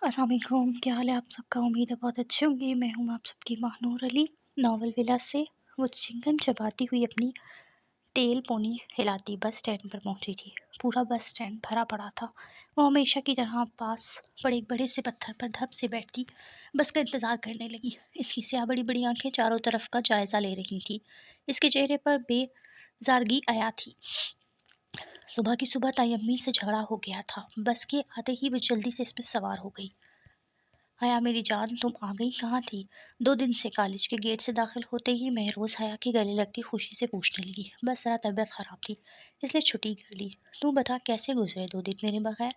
अस्सलाम वालेकुम, क्या हाल है आप सबका। उम्मीद है बहुत अच्छे होंगे। मैं हूँ आप सबकी माहनूर अली, नावल विला से। वो चिंगम चबाती हुई अपनी टेल पोनी हिलाती बस स्टैंड पर पहुंची थी। पूरा बस स्टैंड भरा पड़ा था। वो हमेशा की तरह पास पड़े एक बड़े से पत्थर पर धप से बैठती बस का इंतज़ार करने लगी। इसकी स्याह बड़ी बड़ी आंखें चारों तरफ का जायज़ा ले रही थीं। इसके चेहरे पर बेजारगी आया थी। सुबह की सुबह तयम्मी से झगड़ा हो गया था। बस के आते ही वो जल्दी से इस पर सवार हो गई। हया मेरी जान, तुम आ गई, कहाँ थी 2 दिन से। कॉलेज के गेट से दाखिल होते ही महरोज़ हया के गले लगती खुशी से पूछने लगी। बस ज़रा तबीयत ख़राब थी इसलिए छुट्टी कर ली। तू बता कैसे गुजरे 2 दिन मेरे बगैर।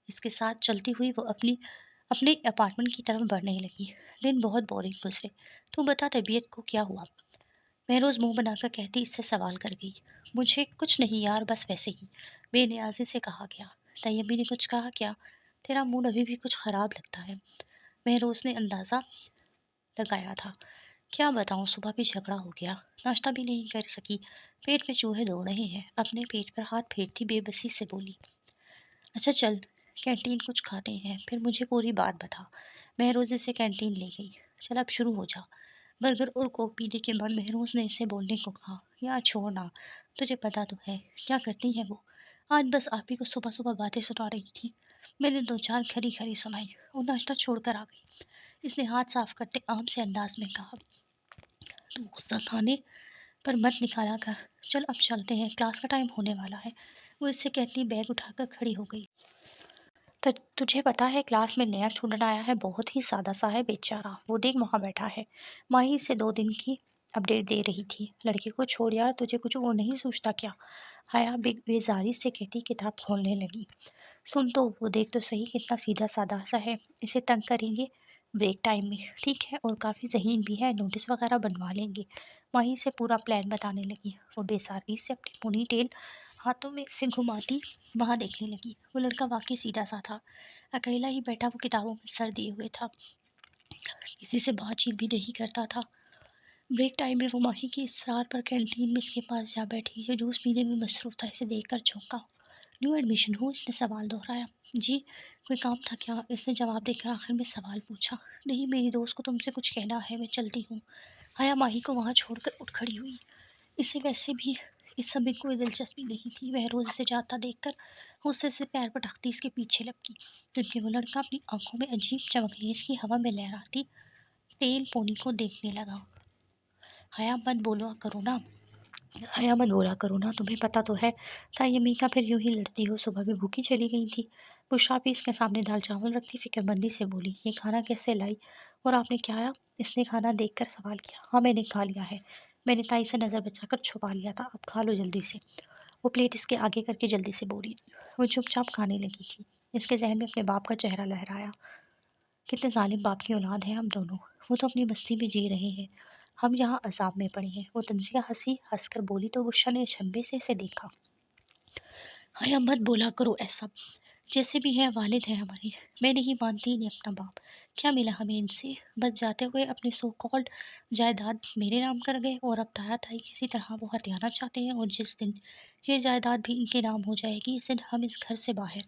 इसके साथ चलती हुई वो अपने अपार्टमेंट की तरफ बढ़ने लगी। दिन बहुत बोरिंग गुजरे। तू बता तबीयत को क्या हुआ। महरोज़ मुंह बनाकर कहती इससे सवाल कर गई। मुझे कुछ नहीं यार, बस वैसे ही, बेनियाजी से कहा गया। तैयबी ने कुछ कहा क्या। तेरा मूड अभी भी कुछ ख़राब लगता है। महरोज़ ने अंदाज़ा लगाया था। क्या बताऊँ, सुबह भी झगड़ा हो गया, नाश्ता भी नहीं कर सकी, पेट में चूहे दौड़ रहे हैं। अपने पेट पर हाथ फेरती बेबसी से बोली। अच्छा चल, कैंटीन कुछ खाते हैं, फिर मुझे पूरी बात बता। महरोज़ इसे कैंटीन ले गई। चल अब शुरू हो जा। बर्गर और कोक पीने के बाद महरोज़ ने इसे बोलने को कहा। यार छोड़ ना, तुझे पता तो है क्या करती है वो। आज बस आप ही को सुबह सुबह बातें सुना रही थी। मैंने 2-4 खरी खरी सुनाई और नाश्ता छोड़कर आ गई। इसने हाथ साफ करते आम से अंदाज में कहा। तू गुस्सा खाने पर मत निकाला कर। चल अब चलते हैं, क्लास का टाइम होने वाला है। वो इससे कहती बैग उठाकर खड़ी हो गई। तुझे पता है क्लास में नया स्टूडेंट आया है, बहुत ही सादा सा है बेचारा। वो देख वहाँ बैठा है। माही से 2 दिन की अपडेट दे रही थी। लड़के को छोड़ यार, तुझे कुछ वो नहीं सोचता क्या। हया बेजारी से कहती किताब खोलने लगी। सुन तो वो देख तो सही, कितना सीधा सादा सा है। इसे तंग करेंगे ब्रेक टाइम में, ठीक है, और काफ़ी ज़हीन भी है, नोटिस वगैरह बनवा लेंगे। माही से पूरा प्लान बताने लगी। वो बेसारगी से अपनी पोनी टेल हाथों में से घुमाती वहाँ देखने लगी। वो लड़का वाकई सीधा सा था। अकेला ही बैठा वो किताबों में सर दिए हुए था। किसी से बातचीत भी नहीं करता था। ब्रेक टाइम में वो माही की इसरार पर कैंटीन में इसके पास जा बैठी, जो जूस पीने में मसरूफ़ था। इसे देखकर चौंका। न्यू एडमिशन हो, इसने सवाल दोहराया। जी, कोई काम था क्या। इसने जवाब देकर आखिर में सवाल पूछा। नहीं, मेरी दोस्त को तुमसे कुछ कहना है, मैं चलती हूँ। हया माही को वहाँ छोड़कर उठ खड़ी हुई। इसे वैसे भी इस सब में कोई दिलचस्पी नहीं थी। वह रोज़ से जाता देखकर गुस्से से पैर पटकती इसके पीछे लपकी, जबकि वो लड़का अपनी आंखों में अजीब चमक लिए इसकी हवा में लहराती टेल पोनी को देखने लगा। हया मत बोला करो ना, हया मत बोला करो ना, तुम्हें पता तो है तायमी का फिर यूं ही लड़ती हो। सुबह भी भूखी चली गई थी। बुशरा भी इसके सामने दाल चावल रखती फिक्रमंदी से बोली। ये खाना कैसे लाई और आपने क्या आया। इसने खाना देखकर सवाल किया। हाँ मैंने खा लिया है, मैंने ताई से नज़र बचाकर छुपा लिया था, अब खा लो जल्दी से। वो प्लेट इसके आगे करके जल्दी से बोली। वो चुपचाप खाने लगी थी। इसके जहन में अपने बाप का चेहरा लहराया। कितने जालिम बाप की औलाद है हम दोनों। वो तो अपनी बस्ती में जी रहे हैं, हम यहाँ अजाब में पड़े हैं। वो तंजिया हंसकर बोली तो बुशरा ने अचंभे से इसे देखा। हाय मत बोला करो ऐसा, जैसे भी है वालिद है हमारे। मैं नहीं मानती इन्हें अपना बाप। क्या मिला हमें इनसे। बस जाते हुए अपने सो कॉल्ड जायदाद मेरे नाम कर गए और अब ताया ताई किसी तरह वो हथियाना चाहते हैं। और जिस दिन ये जायदाद भी इनके नाम हो जाएगी, इस दिन हम इस घर से बाहर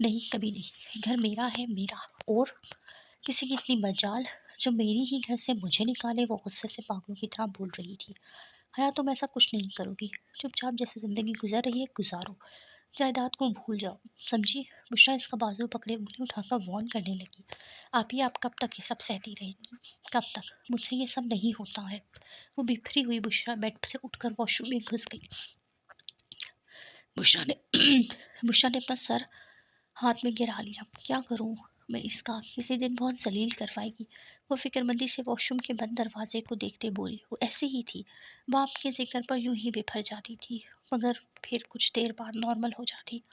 नहीं, कभी नहीं। घर मेरा है, मेरा। और किसी की इतनी मजाल जो मेरी ही घर से मुझे निकाले। वो गुस्से से पागलों की तरह बोल रही थी। हया तुम ऐसा कुछ नहीं करोगी, चुपचाप जैसे ज़िंदगी गुजर रही है गुजारो, जायदाद को भूल जाओ, समझी। बुशरा इसका बाजू पकड़े उंगली उठाकर वार्न करने लगी। आप कब तक ये सब सहती रहेंगी, कब तक। मुझसे ये सब नहीं होता है। वो बिखरी हुई बुशरा बेड से उठकर वॉशरूम में घुस गई। बुशरा ने बुशरा ने अपना सर हाथ में गिरा लिया। क्या करूं मैं इसका, किसी दिन बहुत जलील करवाएगी। वो फिक्रमंदी से वॉशरूम के बंद दरवाजे को देखते बोली। वो ऐसी ही थी, बाप के जिक्र पर यूं ही बिफर जाती थी, मगर फिर कुछ देर बाद नॉर्मल हो जाती।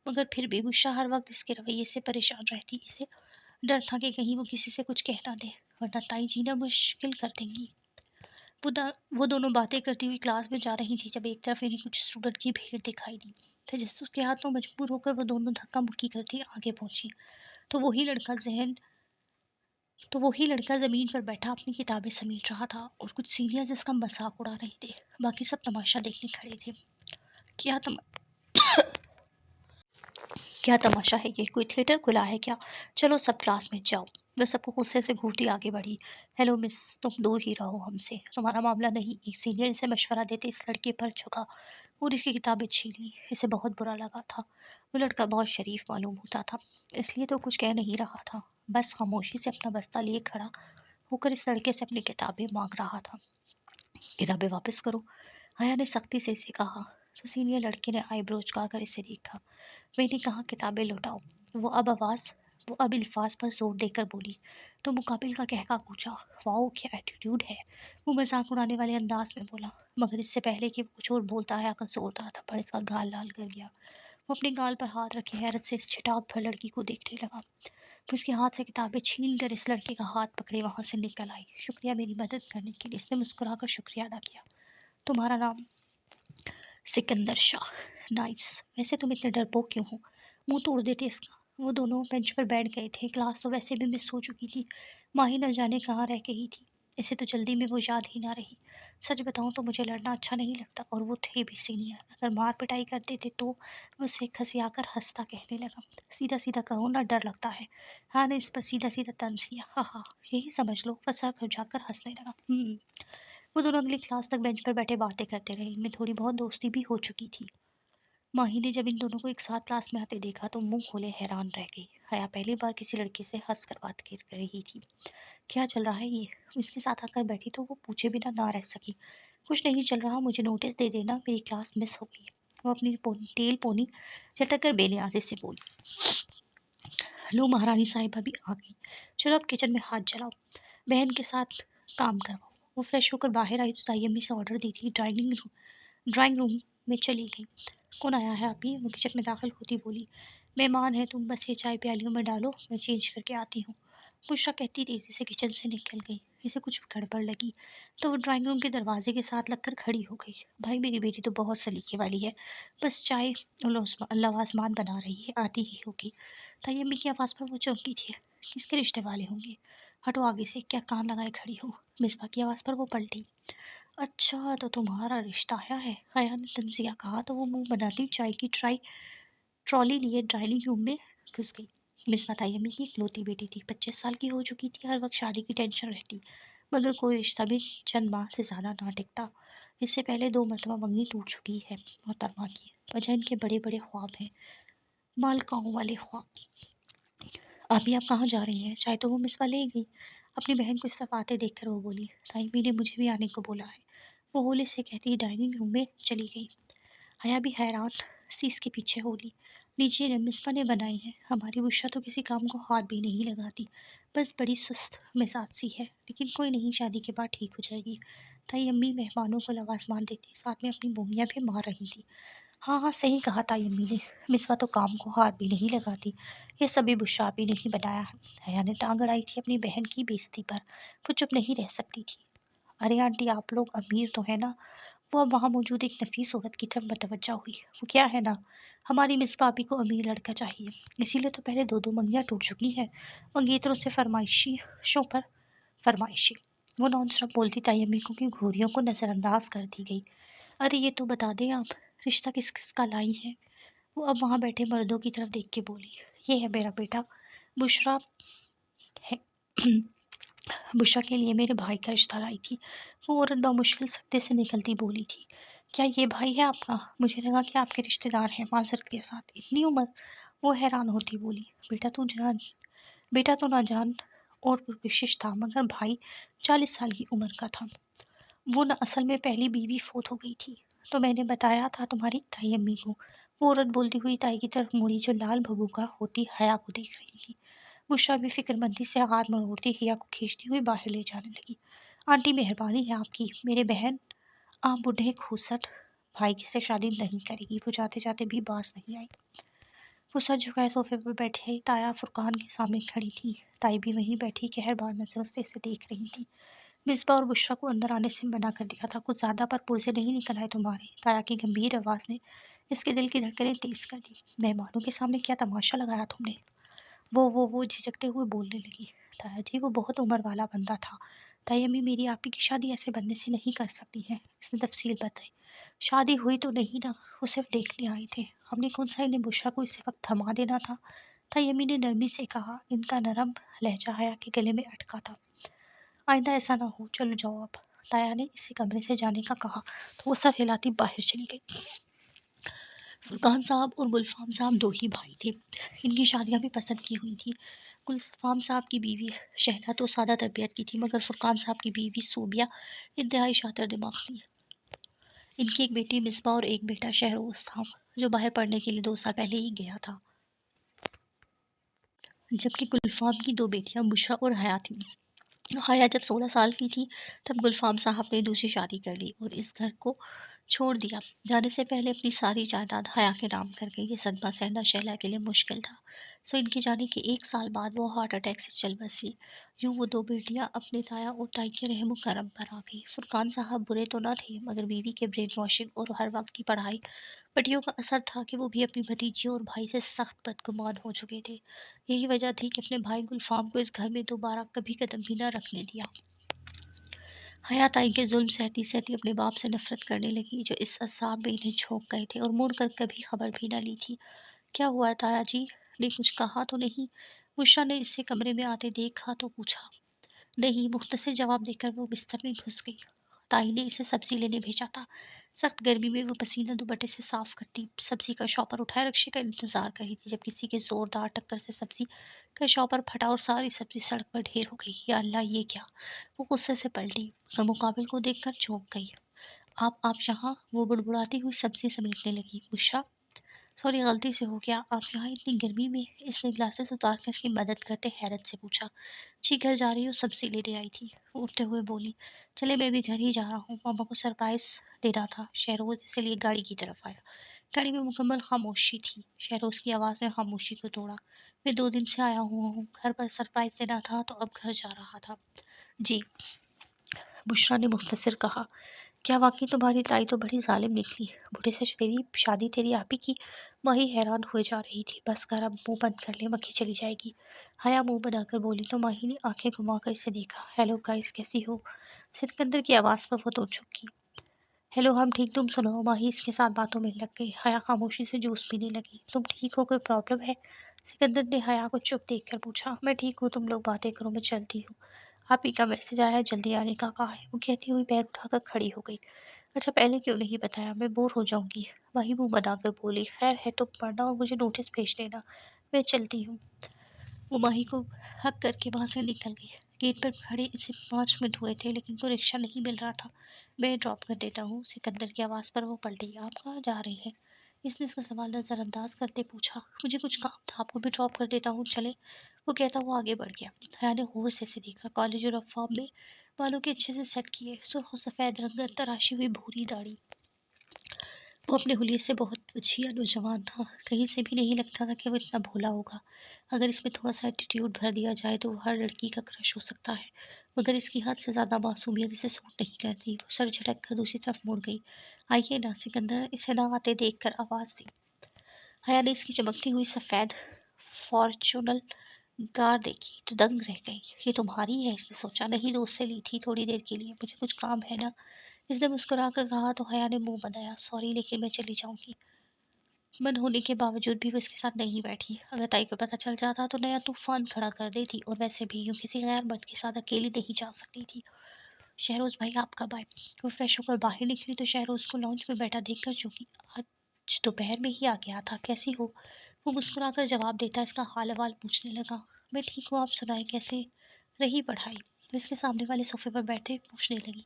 मगर फिर भी बुशरा हर वक्त इसके रवैये से परेशान रहती। इसे डर था कि कहीं वो किसी से कुछ कह ना दे, वरना ताई जीना मुश्किल कर देंगी। वो दोनों बातें करती हुई क्लास में जा रही थी जब एक तरफ इन्हें कुछ स्टूडेंट की भीड़ दिखाई दी। तजस्सुस के हाथों मजबूर होकर वो दोनों धक्का मुक्की करती आगे पहुंची। तो वही लड़का ज़मीन पर बैठा अपनी किताबें समेट रहा था और कुछ सीनियर्स इसका मजाक उड़ा रहे थे। बाकी सब तमाशा देखने खड़े थे। क्या क्या तमाशा है ये, कोई थिएटर खुला है क्या? चलो सब क्लास में जाओ। वह सबको गुस्से से घूरती आगे बढ़ी। हेलो मिस, तुम दूर ही रहो हमसे, तुम्हारा मामला नहीं। एक सीनियर इसे मशवरा देते इस लड़के पर झुका और इसकी किताबें छीन ली। इसे बहुत बुरा लगा था। वो लड़का बहुत शरीफ मालूम होता था, इसलिए तो कुछ कह नहीं रहा था, बस खामोशी से अपना बस्ता लिए खड़ा होकर इस लड़के से अपनी किताबें मांग रहा था। किताबें वापस करो, हया ने सख्ती से इसे कहा। तो सीनियर लड़के ने आईब्रोज कर इसे देखा। मैंने कहा किताबें लौटाओ। वो अब अल्फाज पर जोर देकर बोली। तो मुकाबिल का कहका पूछा, वाओ क्या एटीट्यूड है। वो मजाक उड़ाने वाले अंदाज में बोला, मगर इससे पहले कि वो कुछ और बोलता है आकर जोरदार थप्पड़ इसका गाल लाल कर गया। वो अपने गाल पर हाथ रखे हैरत से इस छिटाक भर लड़की को देखने लगा। फिर उसके हाथ से किताबें छीन कर इस लड़के का हाथ पकड़े वहां से निकल आई। शुक्रिया मेरी मदद करने के लिए, इसने मुस्कुराकर शुक्रिया अदा किया। तुम्हारा नाम? सिकंदर शाह। नाइस। वैसे तुम इतने डरपोक क्यों हो? मुंह तोड़ देते इसका। वो दोनों बेंच पर बैठ गए थे। क्लास तो वैसे भी मिस हो चुकी थी। माही न जाने कहाँ रह गई थी। इसे तो जल्दी में वो याद ही ना रही। सच बताऊं तो मुझे लड़ना अच्छा नहीं लगता, और वो थे भी सीनियर। अगर मार पिटाई करते थे तो वो उसे खसियाकर हंसता कहने लगा, सीधा सीधा कहो ना, डर लगता है। हाँ ने इस पर सीधा सीधा तंज किया। हाँ हाँ, यही समझ लो। फंसा कर जाकर हंसने लगा। वो दोनों अगली क्लास तक बेंच पर बैठे बातें करते रहे। इनमें थोड़ी बहुत दोस्ती भी हो चुकी थी। माही ने जब इन दोनों को एक साथ क्लास में आते देखा तो मुंह खोले हैरान रह गई। हया पहली बार किसी लड़के से हंस कर बात कर रही थी। क्या चल रहा है ये? वो इसके साथ आकर बैठी तो वो पूछे बिना ना रह सकी। कुछ नहीं चल रहा, मुझे नोटिस दे देना, मेरी क्लास मिस हो गई है। वो अपनी टेल पोनी चटक कर बेलियाजे से बोली। लो महारानी साहिबा भी आ गई। चलो अब किचन में हाथ जलाओ, बहन के साथ काम करवाओ। वो फ्रेश होकर बाहर आई तो ताई अम्मी से ऑर्डर दी थी। ड्राइंग रूम में चली गई। कौन आया है अभी? वो किचन में दाखिल होती बोली। मेहमान है, तुम बस ये चाय प्यालियों में डालो, मैं चेंज करके आती हूँ। बुशरा कहती तेजी से किचन से निकल गई। इसे कुछ गड़बड़ लगी तो वो ड्राइंग रूम के दरवाजे के साथ लगकर खड़ी हो गई। भाई मेरी बेटी तो बहुत सलीके वाली है, बस चाय लवाजमान बना रही है, आती ही होगी। ताई अम्मी की आवाज़ पर वो चौंकी थी। किसके रिश्ते वाले होंगे? हटो आगे से, क्या कान लगाए खड़ी हो? मिसबा की आवाज़ पर वो पलटी। अच्छा तो तुम्हारा रिश्ता आया है, हया ने तंजिया कहा तो वो मुंह बनाती चाय की ट्रॉली लिए ड्राइंग रूम में घुस गई। मिस अम्मी की इकलौती बेटी थी, 25 साल की हो चुकी थी। हर वक्त शादी की टेंशन रहती, मगर कोई रिश्ता भी चंद माह से ज़्यादा ना टिकता। इससे पहले 2 मरतबा मंगनी टूट चुकी है मोहतरमा की। वजह इनके बड़े बड़े ख्वाब हैं, मालकाओं वाले ख्वाब। अभी आप कहाँ जा रही हैं? चाय तो वो मिसबा ले गई। अपनी बहन को इस तरफ आते देखकर वो बोली, ताईमी ने मुझे भी आने को बोला है। वो होली से कहती डाइनिंग रूम में चली गई। हया भी हैरान सी इसके पीछे होली। लीजिए न, मिसबा ने बनाई है। हमारी बुशरा तो किसी काम को हाथ भी नहीं लगाती, बस बड़ी सुस्त मिजाज सी है, लेकिन कोई नहीं, शादी के बाद ठीक हो जाएगी। ताई अम्मी मेहमानों को लवाजमान देती, साथ में अपनी बोनियाँ भी मार रही थी। हाँ हाँ, सही कहा ताई अम्मी ने, मिसबा तो काम को हाथ भी नहीं लगाती। ये सभी बुशरा भी नहीं बनाया है। हया ने टांग अड़ाई थी अपनी बहन की बेइज्जती पर। वो चुप नहीं रह सकती थी। अरे आंटी, आप लोग अमीर तो है ना? वो अब वहाँ मौजूद एक नफीस औरत की तरफ मतवज्जा हुई। वो क्या है ना, हमारी मिस भाभी को अमीर लड़का चाहिए, इसीलिए तो पहले 2 मंगियाँ टूट चुकी हैं। मंगेतरों से फरमाइशी पर फरमाइशी। वो नॉन स्टॉप बोलती ताई अम्मी को कि घोरियों को नज़रअंदाज कर दी गई। अरे ये तो बता दें आप, रिश्ता किस किस का लाई है? वो अब वहाँ बैठे मर्दों की तरफ देख के बोली, ये है मेरा बेटा बुशरा है। बुशरा के लिए मेरे भाई का रिश्ता लाई थी। वो औरत बामुश्किल सकते से निकलती बोली थी, क्या ये भाई है आपका? मुझे लगा कि आपके रिश्तेदार हैं। माजरत के साथ, इतनी उम्र? वो हैरान होती बोली, बेटा तो ना जान और पुरकशिश था, मगर भाई 40 साल की उम्र का था। वो न असल में पहली बीवी फोत हो गई थी, तो मैंने बताया था तुम्हारी ताई अम्मी को। वो औरत बोलती हुई ताई की तरफ मुड़ी जो लाल भभूका होती हया को देख रही थी। बुशरा भी फिक्रमंदी से हाथ मरोड़ती हिया को खींचती हुई बाहर ले जाने लगी। आंटी मेहरबानी है आपकी, मेरे बहन आप बूढ़े खूसट भाई की से शादी नहीं करेगी। वो जाते जाते भी बास नहीं आई। वो सर झुकाए सोफे पर बैठे ताया फुरकान के सामने खड़ी थी। ताई भी वहीं बैठी कहरबार नजरों से इसे देख रही थी। मिसबा और बुशरा को अंदर आने से मना कर दिया था, कुछ ज़्यादा पर पुरजे नहीं निकल आए तुम्हारे। ताया की गंभीर आवाज़ ने इसके दिल की धड़कनें तेज कर दी। मेहमानों के सामने क्या तमाशा लगाया तुमने? वो झिझकते हुए बोलने लगी, ताया जी वो बहुत उम्र वाला बंदा था, ताई अम्मी मेरी आपी की शादी ऐसे बंदे से नहीं कर सकती हैं, इसने तफसील बताई। शादी हुई तो नहीं ना, वो सिर्फ देखने आए थे। हमने कौन सा इन्हें बुशरा को इसी वक्त थमा देना था। ताई अम्मी ने नरमी से कहा। इनका नरम लहजा हया के गले में अटका था। आइंदा ऐसा ना हो, चलो जाओ अब। ताया ने इसी कमरे से जाने का कहा तो वो सर हिलाती बाहर चली गई। फुरकान साहब और गुलफाम साहब दो ही भाई थे। इनकी शादियां भी पसंद की हुई थी। गुलफाम साहब की बीवी शहला तो सादा तरबियत की थी, मगर फुरकान साहब की बीवी सूबिया इंतहाई शातिर दिमाग थी। इनकी एक बेटी मिसबा और एक बेटा शहरोज था, जो बाहर पढ़ने के लिए 2 साल पहले ही गया था। जबकि गुलफाम की दो बेटियां बुशरा और हया थी। हया जब 16 साल की थी तब गुलफाम साहब ने दूसरी शादी कर ली और इस घर को छोड़ दिया। जाने से पहले अपनी सारी जायदाद हया के नाम कर गई। ये सदमा सहना शैला के लिए मुश्किल था। सो इनके जाने के 1 साल बाद वो हार्ट अटैक से चल बसी। यूँ वो दो बेटियां अपने ताया और ताई के रहम करम पर आ गई। फुरकान साहब बुरे तो न थे, मगर बीवी के ब्रेन वॉशिंग और हर वक्त की पढ़ाई पटियों का असर था कि वो भी अपनी भतीजियों और भाई से सख्त बदगुमान हो चुके थे। यही वजह थी कि अपने भाई गुलफाम को इस घर में दोबारा कभी कदम भी न रखने दिया। हयात आई के जुल्म सहती सहती अपने बाप से नफरत करने लगी, जो इस असाब में इन्हें झोंक गए थे और मुड़ कर कभी खबर भी न ली थी। क्या हुआ है ताया जी, ने कुछ कहा तो नहीं? बुशरा ने इसे कमरे में आते देखा तो पूछा। नहीं, मुख्तसर जवाब देकर वो बिस्तर में घुस गई। ताई ने इसे सब्जी लेने भेजा था। सख्त गर्मी में वो पसीना दुपट्टे से साफ करती सब्जी का शॉपर उठाए रक्शे का इंतजार कर रही थी, जब किसी के जोरदार टक्कर से सब्जी का शॉपर फटा और सारी सब्जी सड़क पर ढेर हो गई। या अल्लाह, ये क्या! वो गुस्से से पलटी और मुकाबिल को देखकर चौंक गई। आप यहाँ! वो बुड़बुड़ाती हुई सब्जी समेटने लगी। बुशरा, सॉरी, गलती से हो गया। आप यहाँ इतनी गर्मी में? इसने ग्लासेस उतार कर इसकी मदद करते हैरत से पूछा। जी, घर जा रही हूँ, सब्जी लेने आई थी, वो उठते हुए बोली। चले, मैं भी घर ही जा रहा हूँ, मामा को सरप्राइज देना था। शहरोज इसलिए गाड़ी की तरफ आया। गाड़ी में मुकम्मल खामोशी थी। शहरोज की आवाज़ ने खामोशी को तोड़ा। मैं 2 दिन से आया हुआ हूँ, घर पर सरप्राइज देना था तो अब घर जा रहा था। जी, बुशरा ने मुख्तसर कहा। क्या वाकई तुम्हारी ताई तो बड़ी जालिम निकली। बूढ़े से तेरी शादी तेरी आपी की। माही हैरान हुए जा रही थी। बस कर, अब मुंह बंद कर ले, मक्खी चली जाएगी। हया मुंह बनाकर बोली तो माही ने आंखें घुमाकर इसे देखा। हेलो गाइस, कैसी हो? सिकंदर की आवाज़ पर वो तो चुपकी। हेलो, हम ठीक, तुम सुनाओ? माही इसके साथ बातों में लग गई। हया खामोशी से जूस पीने लगी। तुम ठीक हो? कोई प्रॉब्लम है? सिकंदर ने हया को चुप देख कर पूछा। मैं ठीक हूँ, तुम लोग बातें करो, मैं चलती हूँ। आप ही का मैसेज आया है, जल्दी आने का कहा है, वो कहती हुई बैग उठाकर खड़ी हो गई। अच्छा, पहले क्यों नहीं बताया? मैं बोर हो जाऊंगी। वही मुंह बनाकर बोली। खैर है तो पढ़ना और मुझे नोटिस भेज देना, मैं चलती हूँ। वो माही को हक करके वहाँ से निकल गई। गेट पर खड़े इसे 5 मिनट हुए थे, लेकिन कोई रिक्शा नहीं मिल रहा था। मैं ड्रॉप कर देता हूँ। सिकंदर की आवाज़ पर वो पलटी। आप कहाँ जा रही हैं? इसने इसका सवाल नज़रअंदाज करते पूछा। मुझे कुछ काम था, आपको भी ड्रॉप कर देता हूँ, चले? वो कहता वो आगे बढ़ गया। हया ने गौर से देखा। कॉलेज यूनिफॉर्म में बालों के अच्छे से सेट किए, सुर्ख सफ़ेद रंग, तराशी हुई भूरी दाढ़ी। वो अपने हुलिये से बहुत वछिया नौजवान था। कहीं से भी नहीं लगता था कि वो इतना भोला होगा। अगर इसमें थोड़ा सा एटीट्यूड भर दिया जाए तो वो हर लड़की का क्रश हो सकता है, मगर इसकी हद से ज़्यादा मासूमियत इसे सूट नहीं करती। वो सर झटक कर दूसरी तरफ मुड़ गई। आइए ना। सिकंदर इसे ना आते देख कर आवाज़ दी। हया ने इसकी चमकती हुई सफ़ेद फॉर्चूनल कार देखी तो दंग रह गई। ये तुम्हारी है? इसने सोचा। नहीं, दोस्त से ली थी थोड़ी देर के लिए, मुझे कुछ काम है ना, इसने मुस्कुरा कर कहा। तो हया ने मुंह बनाया। सॉरी, लेकिन मैं चली जाऊंगी। मन होने के बावजूद भी वो इसके साथ नहीं बैठी। अगर ताई को पता चल जाता तो नया तूफान खड़ा कर देती, और वैसे भी यूँ किसी गैर मर्द के साथ अकेली नहीं जा सकती थी। शहरोज भाई, आप कब आए? वो फ्रेश होकर बाहर निकली तो शहरोज को लॉन्च में बैठा देखकर चौंकी। आज दोपहर में ही आ गया था, कैसी हो? वो मुस्कुराकर जवाब देता इसका हाल अहवाल पूछने लगा। मैं ठीक हूँ, आप सुनाए, कैसे रही पढ़ाई? तो इसके सामने वाले सोफे पर बैठे पूछने लगी।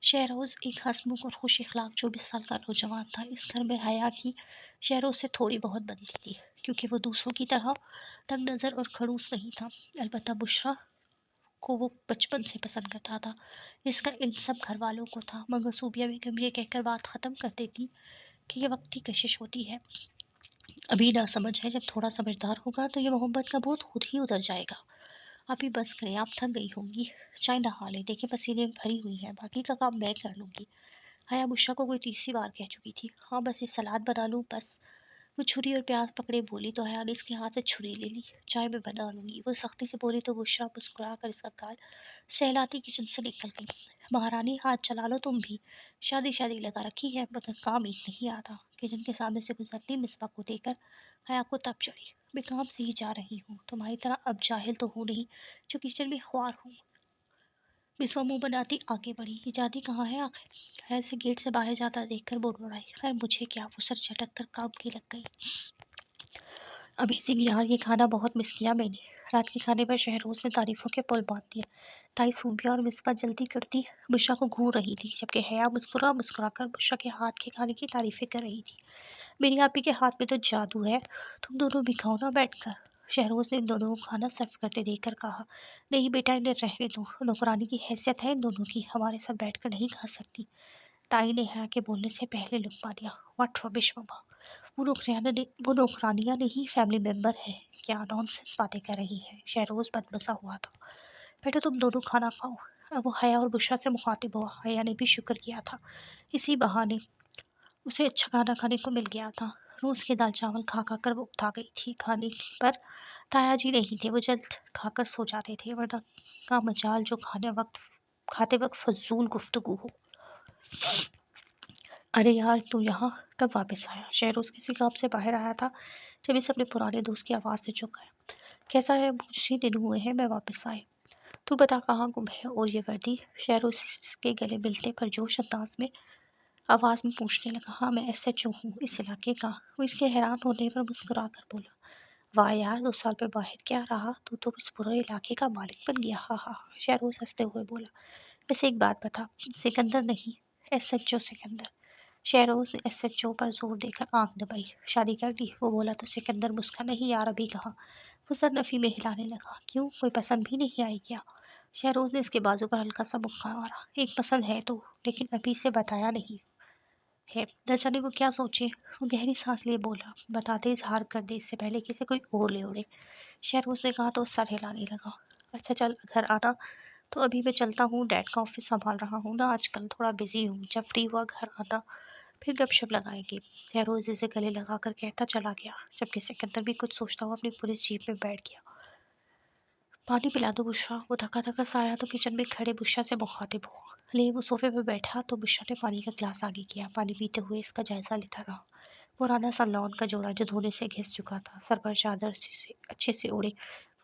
शहरोज़ एक हंसमुख और खुश इखलाक 24 साल का नौजवान था। इस घर में हया की शहरोज़ से थोड़ी बहुत बनती थी, क्योंकि वो दूसरों की तरह तंग नज़र और खड़ूस नहीं था। अलबत्ता बुशरा को वो बचपन से पसंद करता था। इसका इल्म सब घर वालों को था, मगर सूबिया बेगम ये कहकर बात ख़त्म कर देती कि ये वक्ती कशिश होती है, अभी ना समझ है, जब थोड़ा समझदार होगा तो ये मोहब्बत का भूत खुद ही उतर जाएगा। आप ही बस करें, आप थक गई होंगी, चाय नहा लें, देखिए पसीने में भरी हुई है, बाकी का काम मैं कर लूँगी। हया बुशरा को कोई तीसरी बार कह चुकी थी। हाँ, बस ये सलाद बना लूँ, बस। وہ چھری اور پیاز پکڑے بولی تو حیا نے اس کے ہاتھ سے چھری لے لی۔ چائے میں بنا لوں گی، وہ سختی سے بولی تو بشرا مسکرا کر اس کا گال سہلاتی کچن سے نکل گئی۔ مہارانی ہاتھ چلا لو تم بھی، شادی شادی لگا رکھی ہے مگر کام ایک نہیں آتا۔ کچن کے سامنے سے گزرتی مصباح کو دیکھ کر حیا کو تپ چڑھی۔ میں کام سے ہی جا رہی ہوں، تمہاری طرح اب جاہل تو ہوں نہیں جو کچن میں خوار ہوں۔ مصباح منہ بناتی آگے بڑھی۔ یہ جاتی کہاں ہے آخر؟ ایسے گیٹ سے باہر جاتا دیکھ کر بڑبڑائی۔ خیر مجھے کیا، وہ سر جھٹک کر کام کی لگ گئی۔ امیزنگ یار، یہ کھانا بہت مس کیا میں نے۔ رات کے کھانے پر شہروز نے تعریفوں کے پل باندھ دیے۔ تائی صوبیہ اور مصباح جلدی کرتی بشرا کو گھور رہی تھی، جبکہ حیا مسکرا مسکرا کر بشرا کے ہاتھ کے کھانے کی تعریفیں کر رہی تھی۔ میری آپی کے ہاتھ میں تو جادو ہے، تم دونوں بھی کھاؤ نا بیٹھ کر۔ شہروز نے ان دونوں کو کھانا سرو کرتے دیکھ کر کہا، نہیں بیٹا انہیں رہنے دو، نوکرانی کی حیثیت ہے ان دونوں کی، ہمارے ساتھ بیٹھ کر نہیں کھا سکتی۔ تائی نے حیا کے بولنے سے پہلے لقمہ لیا۔ واٹ ربش مما، وہ نوکرانیاں نہیں فیملی ممبر ہے، کیا نان سینس باتیں کر رہی ہے۔ شہروز بدمزہ ہوا تھا۔ بیٹا تم دونوں کھانا کھاؤ۔ اب وہ حیا اور بشرا سے مخاطب ہوا۔ حیا نے بھی شکر کیا تھا، اسی بہانے اسے اچھا کھانا کھانے کو مل گیا تھا۔ روز کے دال چاول کھا کھا کر وہ اکتا گئی تھی۔ کھانے پر تایا جی نہیں تھے، وہ جلد کھا کر سو جاتے تھے، ورنہ کا مجال جو کھاتے وقت فضول گفتگو ہو۔ ارے یار تو یہاں کب واپس آیا؟ شہروز کسی کام سے باہر آیا تھا جب اسے اپنے پرانے دوست کی آواز سے چک گیا۔ کیسا ہے؟ کچھ ہی دن ہوئے ہیں میں واپس آئے، تو بتا کہاں گم ہے؟ اور یہ وردی؟ شہروز کے گلے ملتے پر جوش انداز میں آواز میں پوچھنے لگا۔ ہاں میں ایس ایچ او ہوں اس علاقے کا۔ وہ اس کے حیران ہونے پر مسکرا کر بولا، واہ یار 2 سال پہ باہر کیا رہا، تو اس پورے علاقے کا مالک بن گیا۔ ہاں ہاں ہاں، شہروز ہنستے ہوئے بولا۔ ویسے ایک بات بتا، سکندر نہیں S H O Sikandar. Shehroz نے ایس ایچ او پر زور دے کر آنکھ دبائی۔ شادی کر لی؟ وہ بولا تو سکندر مسکا۔ نہیں یار ابھی کہاں۔ وہ سر نفی میں ہلانے لگا۔ کیوں، کوئی پسند بھی نہیں آئی کیا؟ شہروز نے اس کے بازو پر ہلکا سا مکہ مارا۔ ایک پسند ہے تو، لیکن ابھی سے بتایا نہیں ہے، نہ جانے وہ کیا سوچے۔ وہ گہری سانس لیے بولا، بتاتے اظہار کر دے اس سے پہلے کسی کوئی اور لے اڑے۔ شہروز نے کہا تو سر ہلانے لگا۔ اچھا چل گھر آنا، تو ابھی میں چلتا ہوں، ڈیڈ کا آفس سنبھال رہا ہوں نا آج کل، تھوڑا بزی ہوں، جب فری ہوا گھر آنا، پھر گپ شپ لگائیں گے۔ شہروز اسے گلے لگا کر کہتا چلا گیا، جبکہ سکندر بھی کچھ سوچتا ہوا اپنی پولیس جیپ میں بیٹھ گیا۔ پانی پلا دو بشرا۔ وہ تھکا تھکا سا آیا تو کچن میں کھڑے بشرا سے مخاطب ہوا۔ لے وہ صوفے پہ بیٹھا تو بشرا نے پانی کا گلاس آگے کیا، پانی پیتے ہوئے اس کا جائزہ لیتا رہا۔ پرانا سا لون کا جوڑا جو دھونے سے گھس چکا تھا، سر پر چادر سے اچھے سے اڑے،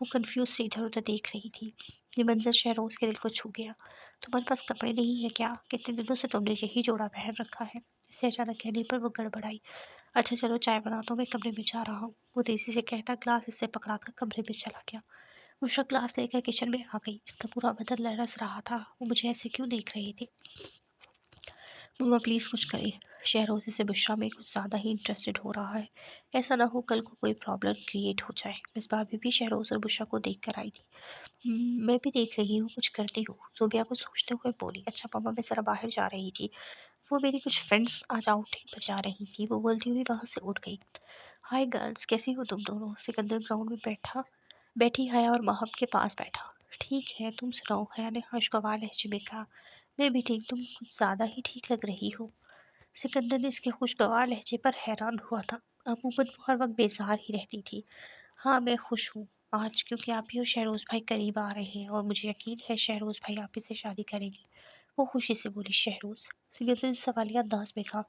وہ کنفیوز سے ادھر ادھر دیکھ رہی تھی۔ یہ منظر شہروز کے دل کو چھو گیا۔ تمہارے پاس کپڑے نہیں ہے کیا؟ کتنے دنوں سے تم نے یہی جوڑا پہن رکھا ہے؟ اسے اچانک کہنے پر وہ گڑبڑائی۔ اچھا چلو چائے بناتا ہوں، میں کمرے میں جا رہا ہوں، وہ تیزی سے کہتا گلاس اس سے پکڑا کر کمرے میں چلا گیا۔ بشرا گلاس لے کر کچن میں آ گئی۔ اس کا پورا بدن لرز رہا تھا۔ وہ مجھے ایسے کیوں دیکھ رہے تھے؟ مما پلیز کچھ کریں، شہروز سے بشرا میں کچھ زیادہ ہی انٹرسٹڈ ہو رہا ہے، ایسا نہ ہو کل کو کوئی پرابلم کریٹ ہو جائے۔ مصباح بھی شہروز اور بشرا کو دیکھ کر آئی تھی۔ میں بھی دیکھ رہی ہوں، کچھ کرتی ہوں، زوبیہ کو سوچتے ہوئے بولی۔ اچھا مما میں ذرا باہر جا رہی تھی، وہ میری کچھ فرینڈس آج آؤٹنگ پر جا رہی تھی، وہ بولتی ہوئی وہاں سے اٹھ گئی۔ ہائی گرلز، کیسی ہو تم دونوں؟ سکندر گراؤنڈ میں بیٹھی حیا اور ماہب کے پاس بیٹھا۔ ٹھیک ہے تم سناؤ، حیا نے خوشگوار لہجے میں کہا۔ میں بھی ٹھیک، تم کچھ زیادہ ہی ٹھیک لگ رہی ہو۔ سکندر نے اس کے خوشگوار لہجے پر حیران ہوا تھا، عموماً وہ ہر وقت بیزار ہی رہتی تھی۔ ہاں میں خوش ہوں آج، کیونکہ آپ ہی اور شہروز بھائی قریب آ رہے ہیں اور مجھے یقین ہے شہروز بھائی آپ ہی سے شادی کریں گے، وہ خوشی سے بولی۔ شہروز؟ سکندر نے سوالیہ انداز میں کہا۔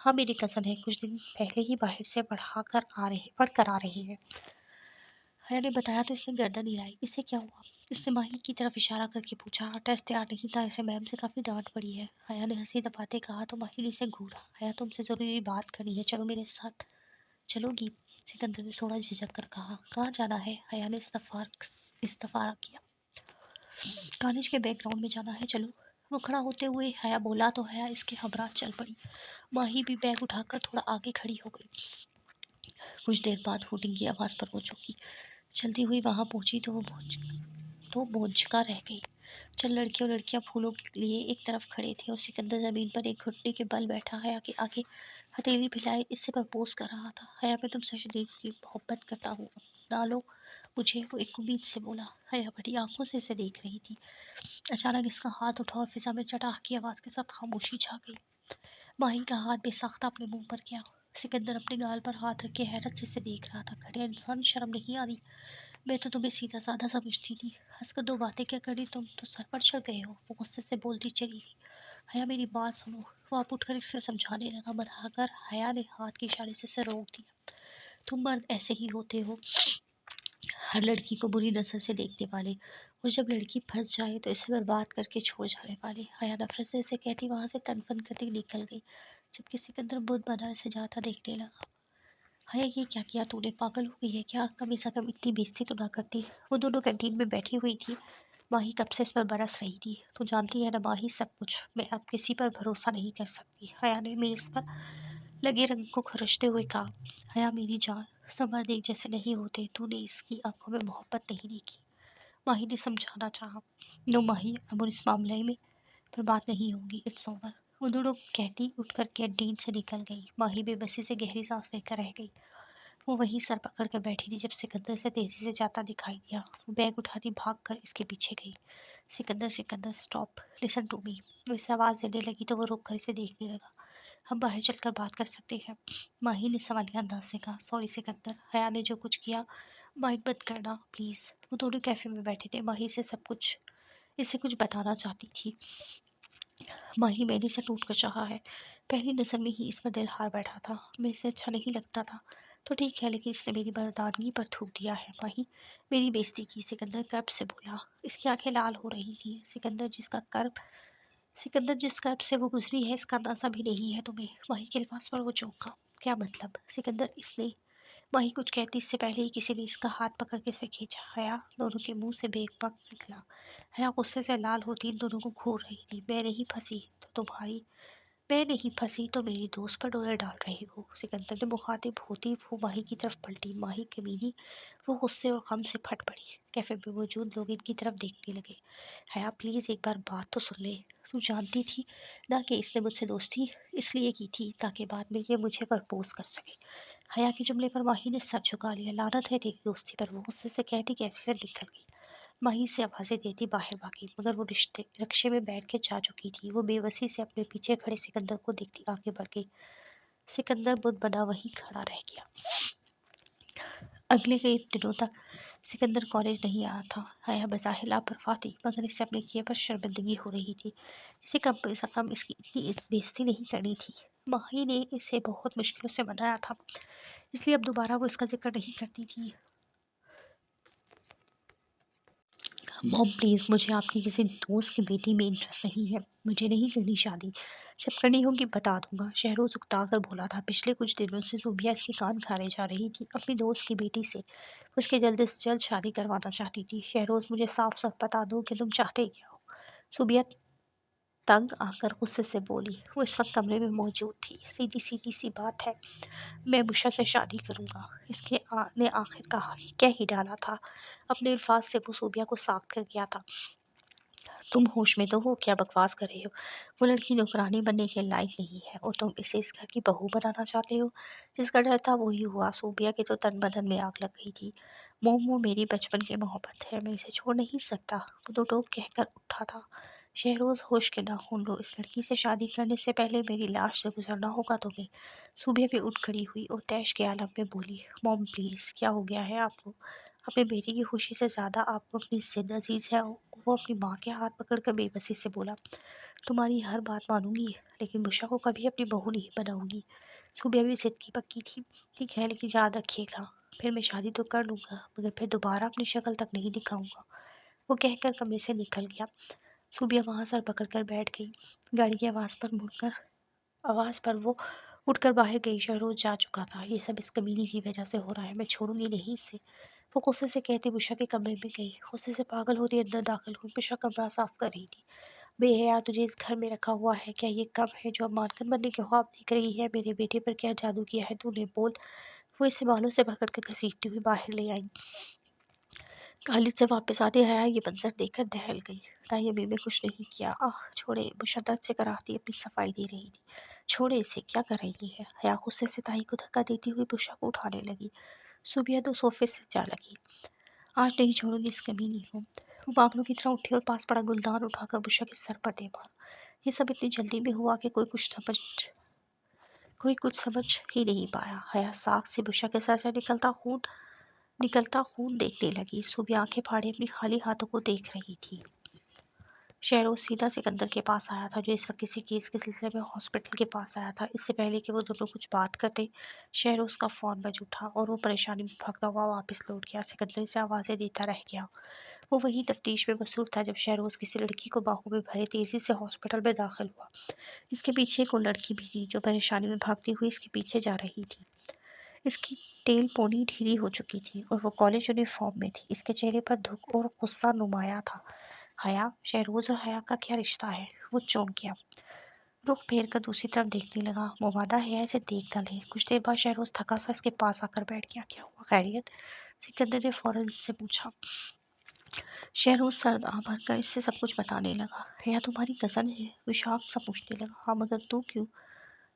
ہاں میری کزن ہے، کچھ دن پہلے ہی باہر سے پڑھ کر آ رہے ہیں۔ حیا نے بتایا تو اس نے گردن ہلائی۔ اسے کیا ہوا؟ اس نے ماہی کی طرف اشارہ کر کے پوچھا۔ ٹیسٹ تیار نہیں تھا، اسے میم سے کافی ڈانٹ پڑی ہے۔ حیا نے ہنسی دباتے کہا تو ماہی نے اسے گھورا۔ حیا تم سے ضروری بات کرنی ہے، چلو میرے ساتھ۔ چلو گی؟ سکندر نے تھوڑا جھجک کر کہا۔ کہاں جانا ہے؟ حیا نے استفارہ کیا۔ کالج کے بیک گراؤنڈ میں جانا ہے، چلو۔ وہ کھڑا ہوتے ہوئے حیا بولا تو حیا اس کے ہمراہ چل پڑی۔ ماہی بھی بیگ اٹھا کر تھوڑا آگے کھڑی ہو گئی۔ کچھ دیر بعد ہوٹنگ کی آواز پر وہ چکی، چلتی ہوئی وہاں پہنچی تو بونجھ کر رہ گئی۔ چند لڑکے اور لڑکیاں پھولوں کے لیے ایک طرف کھڑے تھے اور سکندر زمین پر ایک گھٹنے کے بل بیٹھا حیا کے آگے ہتھیلی پھیلائے اس سے پرپوز کر رہا تھا۔ حیا میں تم سے شدید محبت کرتا ہوں، اپنا لو مجھے، وہ ایک امید سے بولا۔ حیا بڑی آنکھوں سے اسے دیکھ رہی تھی۔ اچانک اس کا ہاتھ اٹھا اور فضا میں چٹاخ کی آواز کے ساتھ خاموشی چھا گئی۔ ماہی کا ہاتھ بے ساختہ اپنے منہ پر کیا۔ सिकंदर अपने गाल पर हाथ रख के हैरत से इसे देख रहा था। घटिया इंसान, शर्म नहीं आ रही? मैं तो तुम्हें सीधा साधा समझती थी। हंसकर दो बातें क्या करी, तुम तो सर पर चढ़ गए हो। वो गुस्से से बोलती चली गई। हया मेरी बात सुनो। वो आप उठकर इसे समझाने लगा, मगर हया ने हाथ के इशारे से इसे रोक दिया। तुम मर्द ऐसे ही होते हो, हर लड़की को बुरी नजर से देखने वाले, और जब लड़की फंस जाए तो इसे बर्बाद करके छोड़ जाने वाले। हया नफरत से इसे कहती वहां से तनफन करती निकल गई, जबकि सिकंदर बुद्ध बना इसे जाता देखने लगा। हया, ये क्या किया तूने? पागल हो गई है क्या? कम से कम इतनी बेइज्जती तो ना करती। वो दोनों कैंटीन में बैठी हुई थी। माही कब से इस पर बरस रही थी। तू जानती है ना माही, सब कुछ। मैं अब किसी पर भरोसा नहीं कर सकती। हया ने मेरे इस पर लगे रंग को खरचते हुए कहा। हया मेरी जान, सब मर्द एक जैसे नहीं होते। तूने इसकी आंखों में मोहब्बत नहीं देखी। माही ने समझाना चाहा। नो माही, अब इस मामले में पर बात नहीं होगी। It's over. वो दोनों कहती उठकर कैंटीन से निकल गई। माही बेबसी से गहरी सांस लेकर रह गई। वो वहीं सर पकड़ कर बैठी थी जब सिकंदर से तेजी से जाता दिखाई दिया। वो बैग उठाती भाग कर इसके पीछे गई। Sikandar, Sikandar stop, listen to me. वो इसे आवाज़ देने लगी तो वो रुक कर इसे देखने लगा। हम बाहर चलकर बात कर सकते हैं। माही ने सवालिया अंदाज से कहा। सॉरी सिकंदर, हया ने जो कुछ किया माइंड मत करना प्लीज़। वो दोनों कैफे में बैठे थे। माही से सब कुछ इसे कुछ बताना चाहती थी। माही मैंने इसे टूट कर चाहा है। पहली नज़र में ही इसका दिल हार बैठा था। मैं इसे अच्छा नहीं लगता था तो ठीक है, लेकिन इसने मेरी मर्दानगी पर थूक दिया है। माही मेरी बेइज्जती की। सिकंदर कर्ब से बोला। इसकी आंखें लाल हो रही थी। सिकंदर जिस कर्ब से वो गुजरी है इसका अंदाजा भी नहीं है तुम्हें। माही के लिबास पर वो चौंका। क्या मतलब? सिकंदर, इसने माही कुछ कहती इससे पहले ही किसी ने इसका हाथ पकड़ के इसे खींचा। हया दोनों के मुंह से बेबाक निकला। हया गुस्से से लाल होती इन दोनों को घूर रही थी। मैं नहीं फंसी तो तुम्हारी मैं नहीं फंसी तो मेरी दोस्त पर डोरे डाल रहे हो। सिकंदर ने मुखातिब होती वो माही की तरफ पलटी। माही कमीनी, वो गुस्से और गम से फट पड़ी। कैफे में मौजूद लोग इनकी तरफ देखने लगे। हया प्लीज़ एक बार बात तो सुन ले। तू जानती थी ना कि इसने मुझसे दोस्ती इसलिए की थी ताकि बाद में ये मुझे प्रपोज कर सके। हया के जुमले पर माही ने सर झुका लिया। लानत है तेरी दोस्ती पर। वो गुस्से से कहती कैफे से निकल गई। माही से आवाज़ें देती बाहर भागी, मगर वो रिक्शे में बैठ के जा चुकी थी। वो बेबसी से अपने पीछे खड़े सिकंदर को देखती आगे बढ़ गई। सिकंदर बुद्ध बना वहीं खड़ा रह गया। अगले कई दिनों तक सिकंदर कॉलेज नहीं आया था। हया बज़ाहिर लापरवाह थी, मगर इसे अपने किए पर शर्मिंदगी हो रही थी। इसे कम पैसा कम इसकी इतनी इस बेइज्जती नहीं करनी थी। माही ने इसे बहुत मुश्किलों से मनाया था, इसलिए अब दोबारा वो इसका जिक्र नहीं करती थी। मॉम प्लीज़, मुझे आपकी किसी दोस्त की बेटी में इंटरेस्ट नहीं है। मुझे नहीं करनी शादी। जब करनी होगी बता दूंगा। शहरोज उकता कर बोला था। पिछले कुछ दिनों से सूबिया इसके कान खाने जा रही थी अपनी दोस्त की बेटी से। उसके जल्द से जल्द शादी करवाना चाहती थी। शहरोज, मुझे साफ साफ बता दो कि तुम चाहते क्या हो। सूबिया तंग आकर गुस्से से बोली। वो इस वक्त कमरे में मौजूद थी। सीधी सीधी सी बात है, मैं बुशा से शादी करूंगा। ने आखिर कहा क्या ही डाला था। अपने अल्फाज से वो सूबिया को साफ कर गया था। तुम होश में तो हो? क्या बकवास कर रहे हो? वो लड़की नौकरानी बनने के लायक नहीं है और तुम इसे इस घर की बहू बनाना चाहते हो। जिसका डर था वही हुआ। सूबिया के तो तन बदन में आग लग गई थी। मोमो मेरी बचपन की मोहब्बत है, मैं इसे छोड़ नहीं सकता। वो तो टोक कहकर उठा था। शहरोज, होश के नाखून लो। इस लड़की से शादी करने से पहले मेरी लाश से गुजरना होगा तुम्हें। सूबिया भी उठ खड़ी हुई और तैश के आलम में बोली। मॉम प्लीज़, क्या हो गया है आपको? अपने बेटे की खुशी से ज़्यादा आपको अपनी जिद अजीज़ है। वो अपनी माँ के हाथ पकड़कर बेबसी से बोला। तुम्हारी हर बात मानूंगी, लेकिन बुशा को कभी अपनी बहू नहीं बनाऊंगी। सुबह भी जिद की पक्की थी। ठीक है, लेकिन याद रखिएगा, फिर मैं शादी तो कर लूँगा मगर फिर दोबारा अपनी शक्ल तक नहीं दिखाऊंगा। वो कहकर कमरे से निकल गया। सुबिया वहाँ सर पकड़ कर बैठ गई। गाड़ी की आवाज़ पर वो उठकर बाहर गई। शहरोज जा चुका था। ये सब इस कमीनी की वजह से हो रहा है। मैं छोड़ूंगी नहीं इसे। वो गुस्से से कहती बुशा के कमरे में गई। गुस्से से पागल होती अंदर दाखिल हुई। बुशा कमरा साफ कर रही थी। बेहया, तुझे इस घर में रखा हुआ है क्या? ये कब है जो अब मालकिन बनने के ख्वाब देख रही है? मेरे बेटे पर क्या जादू किया है तूने? बोल। वो इसे बालों से पकड़ कर घसीटती हुई बाहर ले आई। कॉलेज से वापस आते हया ये मंजर देखकर दहल गई। ताई अभी भी कुछ नहीं किया। आह छोड़े। बुशा दर्द से कराहती अपनी सफाई दे रही थी। छोड़े इसे, क्या कर रही है? हया गुस्से से ताई को धक्का देती हुई बुशा को उठाने लगी। सुबिया तो सोफे से जा लगी। आज नहीं छोड़ूंगी इस कमीनी को। वो पागलों की तरह उठी और पास पड़ा गुलदान उठाकर बुशा के सर पर दे मारा। ये सब इतनी जल्दी में हुआ कि कोई कुछ समझ कोई कुछ समझ ही नहीं पाया। हया साग से बुशरा के सर से निकलता खून देखने लगी। सुबह आंखें फाड़े अपनी खाली हाथों को देख रही थी। शहरोज सीधा सिकंदर के पास आया था, जो इस वक्त किसी केस के सिलसिले में हॉस्पिटल के पास आया था। इससे पहले कि वो दोनों कुछ बात करते, शहरोज का फ़ोन बज उठा और वो परेशानी में भागता हुआ वापस लौट गया। सिकंदर से आवाज़ें देता रह गया। वो वही तफ्तीश में मसरूफ था जब शहरोज किसी लड़की को बाहों में भरे तेज़ी से हॉस्पिटल में दाखिल हुआ। इसके पीछे एक और लड़की भी थी, जो परेशानी में भागती हुई इसके पीछे जा रही थी। इसकी टेल पोनी ढीली हो चुकी थी और वो कॉलेज यूनिफॉर्म में थी। इसके चेहरे पर दुख और गुस्सा नुमाया था। हया, शहरोज और हया का क्या रिश्ता है? वो चौंक गया। रुख फेर कर दूसरी तरफ देखने लगा। मुबादा हया इसे देख न ले। कुछ देर बाद शहरोज थका सा इसके पास आकर बैठ गया। क्या हुआ, खैरियत? सिकंदर ने फौरन इससे पूछा। शहरोज सर भर कर इससे सब कुछ बताने लगा। हया तुम्हारी कज़न है? वो शौक सा पूछने लगा। हाँ, मगर तू क्यों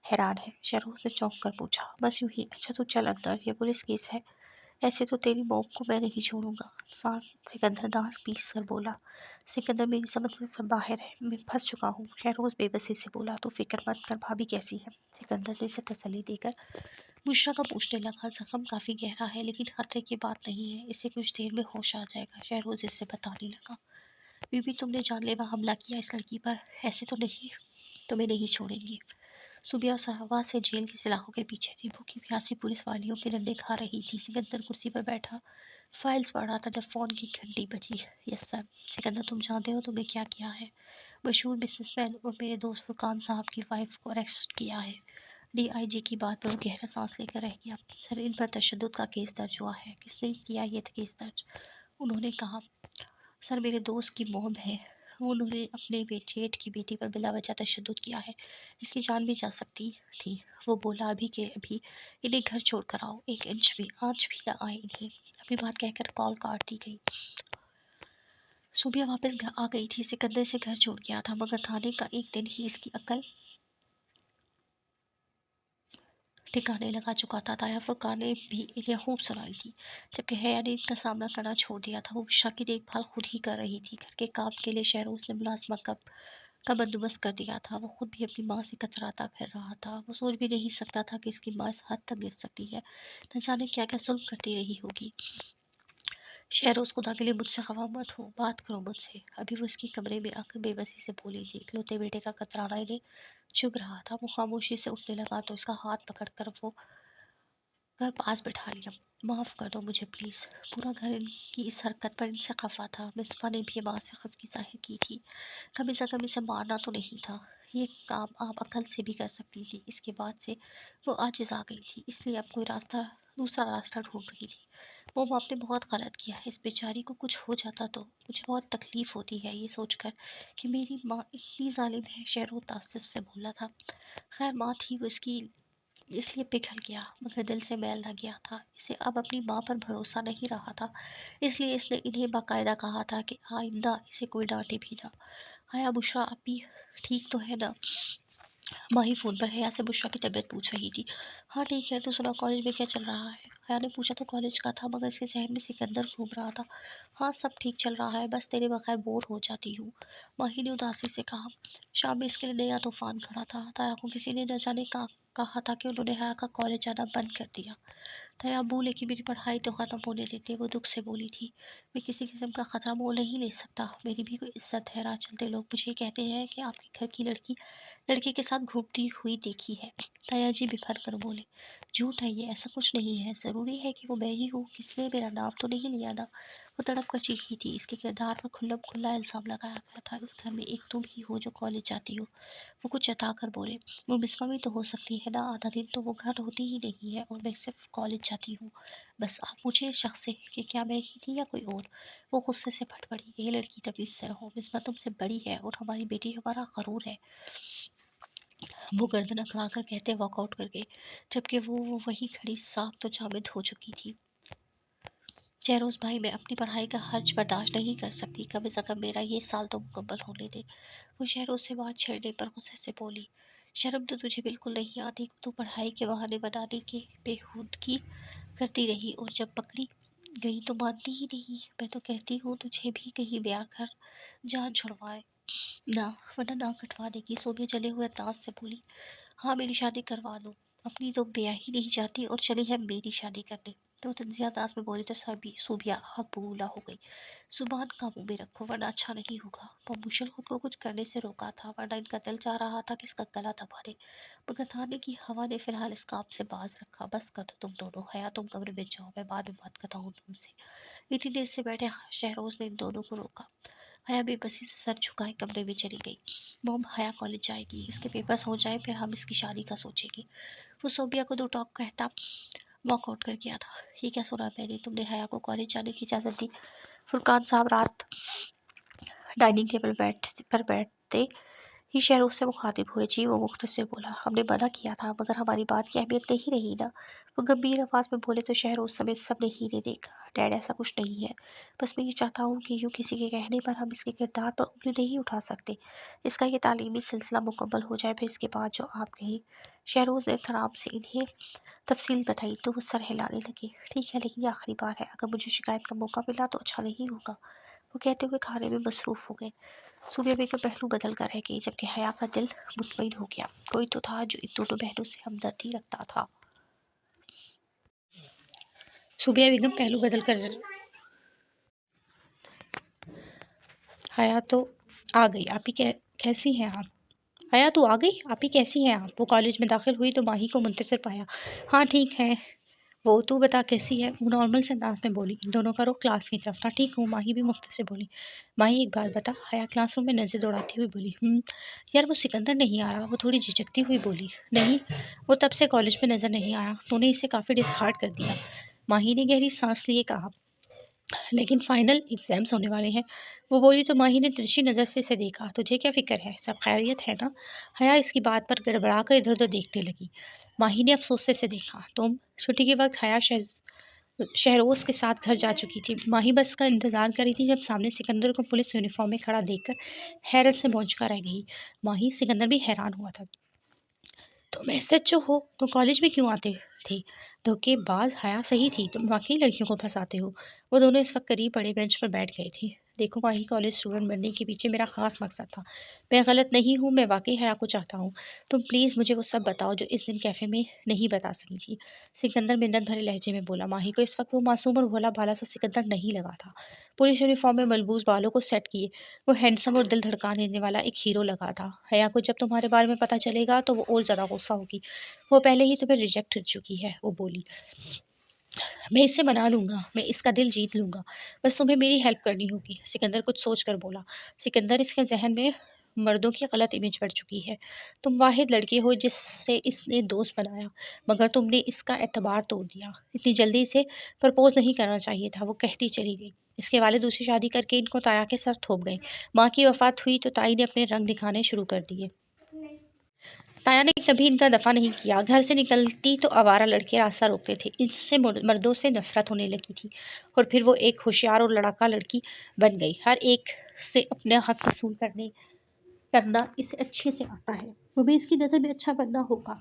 हैरान है? शहरोज ने चौंक कर पूछा। बस यूं ही। अच्छा तू चल अंदर, ये पुलिस केस है। ऐसे तो तेरी मौत को मैं नहीं छोड़ूंगा। साथ सिकंदर दांत पीस कर बोला। सिकंदर मेरी समझ से सब बाहर है, मैं फंस चुका हूँ। शहरोज बेबसी से बोला। तो फिक्र मत कर, भाभी कैसी है? सिकंदर ने इसे तसल्ली देकर बुशरा का पूछने लगा। जख्म काफ़ी गहरा है, लेकिन खतरे की बात नहीं है, इसे कुछ देर में होश आ जाएगा। शहरोज इससे बताने लगा। बीबी, तुमने जानलेवा हमला किया इस लड़की पर, ऐसे तो नहीं, तुम्हें नहीं छोड़ेंगे। सुबह सहवा से जेल की सलाखों के पीछे थी। भूखी प्यासी पुलिस वालियों के डंडे खा रही थी। सिकंदर कुर्सी पर बैठा फाइल्स पढ़ रहा था जब फ़ोन की घंटी बजी। Yes sir. सिकंदर, तुम जानते हो तुमने क्या किया है? मशहूर बिजनेसमैन और मेरे दोस्त फुरकान साहब की वाइफ को अरेस्ट किया है। डीआईजी की बात पर वो गहरा सांस लेकर रह गया। सर, इन पर तशद्दुद का केस दर्ज हुआ है। किसने किया ये केस दर्ज? उन्होंने कहा। सर, मेरे दोस्त की मॉम है, उन्होंने अपने जेठ की बेटी पर बिला वजह तशद्दुद किया है। इसकी जान भी जा सकती थी। वो बोला अभी के अभी इन्हें घर छोड़ कर आओ, एक इंच भी आज भी ना आए इन्हें। अपनी बात कहकर कॉल काट दी गई। सुबह वापस घर आ गई थी। सिकंदर से घर छोड़ गया था, मगर थाने का एक दिन ही इसकी अकल ठिकाने लगा चुका था। ताया फुरकान ने भी इन्हें खूब सुनाई थी, जबकि हया ने इनका सामना करना छोड़ दिया था। वो बुशरा की देखभाल खुद ही कर रही थी। घर के काम के लिए शहरोज ने मुलाजमा का बंदोबस्त कर दिया था। वो खुद भी अपनी माँ से कतराता फिर रहा था। वो सोच भी नहीं सकता था कि इसकी माँ इस हद तक गिर सकती है। न जाने क्या क्या जुल्म करती रही होगी। शहरोज, खुदा के लिए मुझसे खफा मत हो, बात करो मुझसे। अभी वो इसकी कमरे में आकर बेबसी से बोली थी। इकलौते बेटे का कतराना इन्हें चुभ रहा था। वो खामोशी से उठने लगा तो इसका हाथ पकड़कर वो घर पास बिठा लिया। माफ़ कर दो मुझे प्लीज़। पूरा घर इनकी इस हरकत पर इनसे खफा था। मिसबा ने भी माँ से खफगी जाहिर की थी। कम से कम इसे मारना तो नहीं था, ये काम आप अकल से भी कर सकती थी। इसके बाद से वो आजिज़ आ गई थी, इसलिए अब कोई दूसरा रास्ता ढूंढ रही थी। वो आपने बहुत गलत किया है। इस बेचारी को कुछ हो जाता तो मुझे बहुत तकलीफ़ होती है ये सोचकर कि मेरी माँ इतनी जालिम है। शहरों तासुब से बोला था। खैर, माँ थी वो इसकी, इसलिए पिघल गया, मगर दिल से मैल लग गया था। इसे अब अपनी माँ पर भरोसा नहीं रहा था, इसलिए इसने इन्हें बाकायदा कहा था कि आइंदा इसे कोई डांटे भी ना। हाया, बुशरा अभी ठीक तो है ना? माँ ही फ़ोन पर हया से बुशरा की तबीयत पूछ रही थी। हाँ ठीक है, तो सुना कॉलेज में क्या चल रहा है? हया ने पूछा तो कॉलेज का था, मगर इसके जहन में सिकंदर घूम रहा था। हाँ, सब ठीक चल रहा है, बस तेरे बगैर बोर हो जाती हूँ। माही ने उदासी से कहा। शाम में इसके लिए नया तूफान खड़ा था। ताया को किसी ने न जाने कहा था कि उन्होंने हया का कॉलेज जाना बंद कर दिया। दया अबू, लेकिन मेरी पढ़ाई तो ख़त्म होने देते, वो दुख से बोली थी। मैं किसी किस्म का ख़तरा मोल नहीं ले सकता, मेरी भी कोई इज्जत है। राह चलते लोग मुझे कहते हैं कि आपके घर की लड़की लड़के के साथ घूमती हुई देखी है। दया जी बिफर कर बोले। झूठ है ये, ऐसा कुछ नहीं है। ज़रूरी है कि वो मैं ही हूँ? किसने मेरा नाम तो नहीं लिया ना? वो तड़प कर चीखी थी। इसके किरदार पर खुल्लम खुल्ला इल्ज़ाम लगाया गया था। इस घर में एक तुम ही हो जो कॉलेज जाती हो। वो कुछ जता कर बोले। वो मिसबा भी तो हो सकती है ना? आधा दिन तो वो घर होती ही नहीं है और मैं सिर्फ कॉलेज जाती हूँ। बस आप पूछे इस शख्स से कि क्या मैं ही थी या कोई और। वो गुस्से से फट पड़ी। ये लड़की तमीज़ से रहो, मिसबा तुमसे बड़ी है और हमारी बेटी हमारा गरूर है। वो गर्दन अकड़ा कर कहते वॉकआउट कर गए, जबकि वो वहीं खड़ी साख तो जामिद हो चुकी थी। शहरोज भाई, मैं अपनी पढ़ाई का खर्च बर्दाश्त नहीं कर सकती, कम से कम मेरा ये साल तो मुकम्मल होने दे। वो शहरोज से बात छेड़ने पर गुस्से से बोली। शर्म तो तुझे बिल्कुल नहीं आती? तू पढ़ाई के बहाने बनाने की बेहूदगी करती रही और जब पकड़ी गई तो मानती ही नहीं। मैं तो कहती हूँ तुझे भी कहीं ब्याह कर जान छुड़वाए ना, वरना नाक कटवा देगी। सोबे जले हुए अंदाज से बोली। हाँ, मेरी शादी करवा दो। اپنی تو بیاہی نہیں چاہتی اور چلی ہے میری شادی کرنے۔ تو تنزیہ انداز میں بولی تو صوبیہ آگ بگولا ہو گئی۔ زبان قابو میں رکھو ورنہ اچھا نہیں ہوگا۔ پرموشن خود کو کچھ کرنے سے روکا تھا ورنہ ان کا دل چاہ رہا تھا کہ اس کا گلا دبا دے، مگر تھانے کی ہوا نے فی الحال اس کام سے باز رکھا۔ بس کر دو تم دونوں، حیا تم کمرے میں جاؤ، میں بعد میں بات کرتا ہوں تم سے۔ اتنی دیر سے بیٹھے شہروز نے ان دونوں کو روکا۔ حیا بے بسی سے سر جھکائے کمرے میں چلی گئی۔ موم، حیا کالج جائے گی، اس کے پیپرز ہو جائے پھر ہم اس کی شادی کا سوچیں گے۔ وہ صوبیہ کو دو ٹاک کہتا واک آؤٹ کر گیا تھا۔ یہ کیا سنا میں نے، تم نے حیا کو کالج جانے کی اجازت دی؟ فرقان صاحب رات ڈائننگ ٹیبل پر بیٹھتے ہی شہروز سے مخاطب ہوئے۔ جی، وہ مختصر بولا، ہم نے منع کیا تھا مگر ہماری بات کی اہمیت نہیں رہی نا۔ وہ گمبھیر آواز میں بولے تو شہروز سمیت سب نے ہی نے دیکھا۔ ڈیڈ، ایسا کچھ نہیں ہے، بس میں یہ چاہتا ہوں کہ یوں کسی کے کہنے پر ہم اس کے کردار پر انگلی نہیں اٹھا سکتے۔ اس کا یہ تعلیمی سلسلہ مکمل ہو جائے، پھر اس کے بعد جو آپ کہیں۔ شہروز نے احترام سے انہیں تفصیل بتائی تو وہ سر ہلانے لگے۔ ٹھیک ہے، لیکن یہ آخری بار ہے، اگر مجھے شکایت کا موقع ملا تو اچھا نہیں ہوگا۔ وہ کہتے ہوئے کھانے میں مصروف ہو گئے۔ صوبیہ بیگم پہلو بدل کر رہ گئی، جبکہ حیا کا دل مطمئن ہو گیا۔ کوئی تو تھا جو ان دونوں بہنوں سے ہمدردی رکھتا تھا۔ صوبیہ بیگم پہلو بدل کر حیا تو آ گئی، آپ ہی کیسی ہیں آپ؟ حیا تو آ گئی، آپ ہی کیسی ہیں آپ؟ وہ کالج میں داخل ہوئی تو ماہی کو منتظر پایا۔ ہاں ٹھیک ہے، وہ تو بتا کیسی ہے؟ وہ نارمل سے انداز میں بولی۔ ان دونوں کا رخ کلاس کی طرف تھا۔ ٹھیک ہوں، ماہی بھی مختصر بولی۔ ماہی، ایک بات بتا۔ حیا کلاس روم میں نظر دوڑاتی ہوئی بولی۔ یار وہ سکندر نہیں آ رہا، وہ تھوڑی جھجکتی ہوئی بولی۔ نہیں، وہ تب سے کالج میں نظر نہیں آیا، تو نے اسے کافی ڈس ہارڈ کر دیا۔ ماہی نے گہری سانس لیے کہا۔ لیکن فائنل ایگزامز ہونے والے ہیں، وہ بولی تو ماہی نے ترچھی نظر سے اسے دیکھا۔ تجھے کیا فکر ہے، سب خیریت ہے نا؟ حیا اس کی بات پر گڑبڑا کر ادھر ادھر دیکھنے لگی۔ ماہی نے افسوس سے اسے دیکھا۔ تم؟ چھٹی کے وقت حیا شہروز کے ساتھ گھر جا چکی تھی۔ ماہی بس کا انتظار کر رہی تھی جب سامنے سکندر کو پولیس یونیفارم میں کھڑا دیکھ کر حیرت سے بونچکا رہ گئی۔ ماہی، سکندر بھی حیران ہوا تھا۔ تم ایس ایچ او ہو تو کالج میں کیوں آتے تھے؟ دھوکے باز، حیا صحیح تھی، تم واقعی لڑکیوں کو پھنساتے ہو۔ وہ دونوں اس وقت قریب پڑے بینچ پر بیٹھ گئے تھے۔ دیکھو ماہی، کالج اسٹوڈنٹ بننے کے پیچھے میرا خاص مقصد تھا۔ میں غلط نہیں ہوں، میں واقعی حیا کو چاہتا ہوں۔ تم پلیز مجھے وہ سب بتاؤ جو اس دن کیفے میں نہیں بتا سکی تھی۔ سکندر منت بھرے لہجے میں بولا۔ ماہی کو اس وقت وہ معصوم اور بھولا بھالا سا سکندر نہیں لگا تھا۔ پولیس یونیفارم میں ملبوس بالوں کو سیٹ کیے وہ ہینڈسم اور دل دھڑکا دینے والا ایک ہیرو لگا تھا۔ حیا کو جب تمہارے بارے میں پتہ چلے گا تو وہ اور زیادہ غصہ ہوگی، وہ پہلے ہی تمہیں ریجیکٹ کر چکی ہے، وہ بولی۔ میں اسے منا لوں گا، میں اس کا دل جیت لوں گا، بس تمہیں میری ہیلپ کرنی ہوگی، سکندر کچھ سوچ کر بولا۔ سکندر، اس کے ذہن میں مردوں کی غلط امیج بڑھ چکی ہے۔ تم واحد لڑکی ہو جس سے اس نے دوست بنایا، مگر تم نے اس کا اعتبار توڑ دیا۔ اتنی جلدی اسے پرپوز نہیں کرنا چاہیے تھا، وہ کہتی چلی گئی۔ اس کے والد دوسری شادی کر کے ان کو تایا کے سر تھوپ گئے۔ ماں کی وفات ہوئی تو تائی نے اپنے رنگ دکھانے شروع کر دیے۔ تایا نے کبھی ان کا دفاع نہیں کیا، گھر سے نکلتی تو آوارہ لڑکے راستہ روکتے تھے۔ اس سے مردوں سے نفرت ہونے لگی تھی، اور پھر وہ ایک ہوشیار اور لڑاکا لڑکی بن گئی۔ ہر ایک سے اپنا حق وصول کرنا اسے اچھے سے آتا ہے، تمہیں اس کی نظر میں اچھا بننا ہوگا،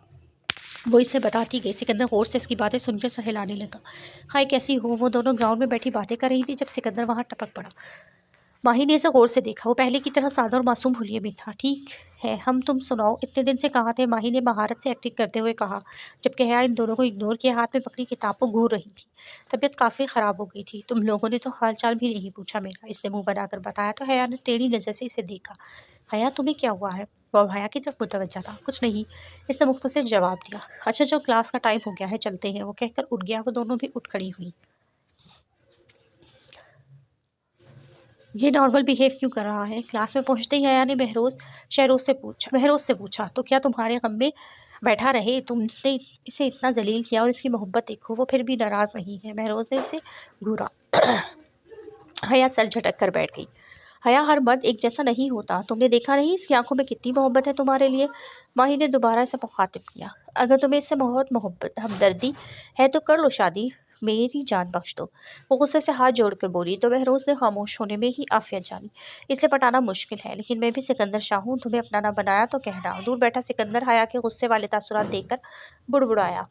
وہ اسے بتاتی گئی۔ سکندر غور سے اس کی باتیں سن کر سر ہلانے لگا۔ ہائے کیسی ہو؟ وہ دونوں گراؤنڈ میں بیٹھی باتیں کر رہی تھی جب سکندر وہاں ٹپک پڑا۔ ماہی نے اسے غور سے دیکھا، وہ پہلے کی طرح سادہ اور معصوم حلیے میں تھا۔ ٹھیک ہے، تم سناؤ، اتنے دن سے کہاں تھے؟ ماہی نے مہارت سے ایکٹنگ کرتے ہوئے کہا، جبکہ حیا ان دونوں کو اگنور کیے ہاتھ میں پکڑی کتاب کو گھور رہی تھی۔ طبیعت کافی خراب ہو گئی تھی، تم لوگوں نے تو حال چال بھی نہیں پوچھا میرا، اس نے منہ بنا کر بتایا تو حیا نے ٹیڑھی نظر سے اسے دیکھا۔ حیا، تمہیں کیا ہوا ہے؟ وہ اب حیا کی طرف متوجہ تھا۔ کچھ نہیں، اس نے مختصر جواب دیا۔ اچھا جو کلاس کا ٹائم ہو گیا ہے، چلتے ہیں، وہ کہہ کر اٹھ گیا۔ وہ دونوں بھی اٹھ کھڑی ہوئی۔ یہ نارمل بیہیو کیوں کر رہا ہے؟ کلاس میں پہنچتے ہی حیا نے مہروز سے پوچھا تو کیا تمہارے غم میں بیٹھا رہے؟ تم نے اسے اتنا ذلیل کیا اور اس کی محبت دیکھو، وہ پھر بھی ناراض نہیں ہے۔ مہروز نے اسے گھورا۔ حیا سر جھٹک کر بیٹھ گئی۔ حیا، ہر مرد ایک جیسا نہیں ہوتا، تم نے دیکھا نہیں اس کی آنکھوں میں کتنی محبت ہے تمہارے لیے۔ ماہی نے دوبارہ اسے مخاطب کیا۔ اگر تمہیں اس سے بہت ہمدردی ہے تو کر لو شادی، میری جان بخش دو۔ وہ غصے سے ہاتھ جوڑ کر بولی تو مہروز نے خاموش ہونے میں ہی عافیت جانی۔ اسے پٹانا مشکل ہے، لیکن میں بھی سکندر شاہ ہوں، تمہیں اپنا نہ بنایا تو کہنا۔ دور بیٹھا سکندر حیا کے غصے والے تاثرات دیکھ کر بڑبڑایا۔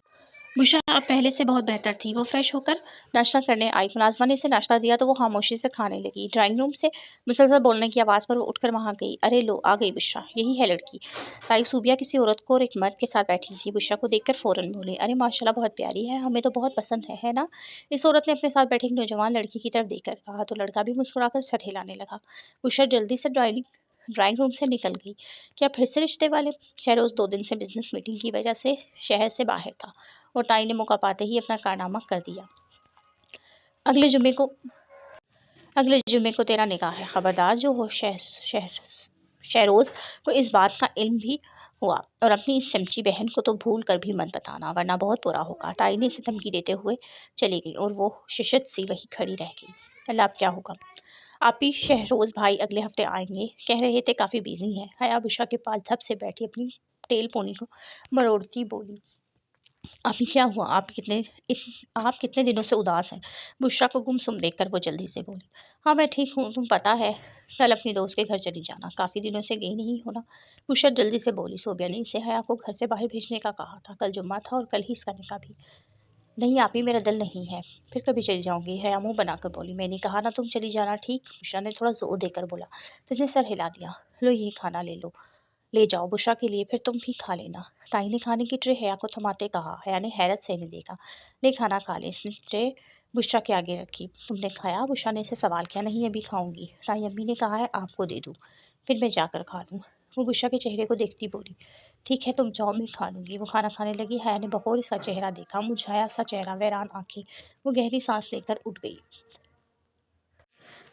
बुशरा अब पहले से बहुत बेहतर थी। वो फ्रेश होकर नाश्ता करने आई। मुलाज़िमा ने इसे नाश्ता दिया तो वो खामोशी से खाने लगी। ड्राइंग रूम से मुसलसल बोलने की आवाज़ पर वो उठकर वहाँ गई। अरे लो, आ गई बुशरा, यही है लड़की। ताई सूबिया किसी औरत को और एक मर्द के साथ बैठी थी। बुशरा को देखकर फ़ौरन बोली, अरे माशाल्लाह, बहुत प्यारी है, हमें तो बहुत पसंद है ना? इस औरत ने अपने साथ बैठी एक नौजवान लड़की की तरफ देखकर कहा तो लड़का भी मुस्कुराकर सर हिलाने लगा। बुशरा जल्दी से ड्राइंग रूम से निकल गई। क्या फिर से रिश्ते वाले? शहरोज़ 2 दिन से बिजनेस मीटिंग की वजह से शहर से बाहर था और ताई ने मौका पाते ही अपना कारनामा कर दिया। अगले जुमे को अगले जुमे को तेरा निकाह है, खबरदार जो हो। शहरोज़ को इस बात का इल्म भी हुआ और अपनी इस चमची बहन को तो भूल कर भी मत बताना, वरना बहुत बुरा होगा। ताई ने इसे धमकी देते हुए चली गई और वो शिशत सी वही खड़ी रह गई। अल्लाह, अब क्या होगा? आप ही शहरोज़ भाई अगले हफ्ते आएंगे, कह रहे थे, काफ़ी बिजी हैं। हया बुशरा के पास धप से बैठी अपनी टेल पोनी को मरोड़ती बोली, अभी क्या हुआ? आप कितने दिनों से उदास हैं? बुशरा को गुमसुम देखकर वो जल्दी से बोली, हाँ मैं ठीक हूँ, तुम पता है कल अपनी दोस्त के घर चली जाना, काफ़ी दिनों से गई नहीं हो ना। बुशरा जल्दी से बोली। सोबिया ने इसे हया को घर से बाहर भेजने का कहा था, कल जुम्मा था और कल ही इसका निकाह भी। नहीं आप ही, मेरा दिल नहीं है, फिर कभी चली जाऊंगी। हया मुँह बनाकर बोली, मैंने कहा ना तुम चली जाना, ठीक? बुशरा ने थोड़ा ज़ोर देकर बोला तो इसने सर हिला दिया। लो ये खाना ले लो, ले जाओ बुशरा के लिए, फिर तुम भी खा लेना। ताई ने खाने की ट्रे हया को थमाते कहा। हया ने हैरत से इन्हें देखा। ले खाना खा ले। इसने ट्रे बुशरा के आगे रखी। तुमने खाया? बुशरा ने इसे सवाल किया। नहीं अभी खाऊंगी, ताई अम्मी ने कहा है आपको दे दूँ, फिर मैं जाकर खा लूँ। वो बुशरा के चेहरे को देखती बोली, ठीक है तुम जाओ, मैं खा लूँगी। वो खाना खाने लगी। हया ने बगौर इसका चेहरा देखा, मुरझाया सा चेहरा, वैरान आंखें। वो गहरी सांस लेकर उठ गई।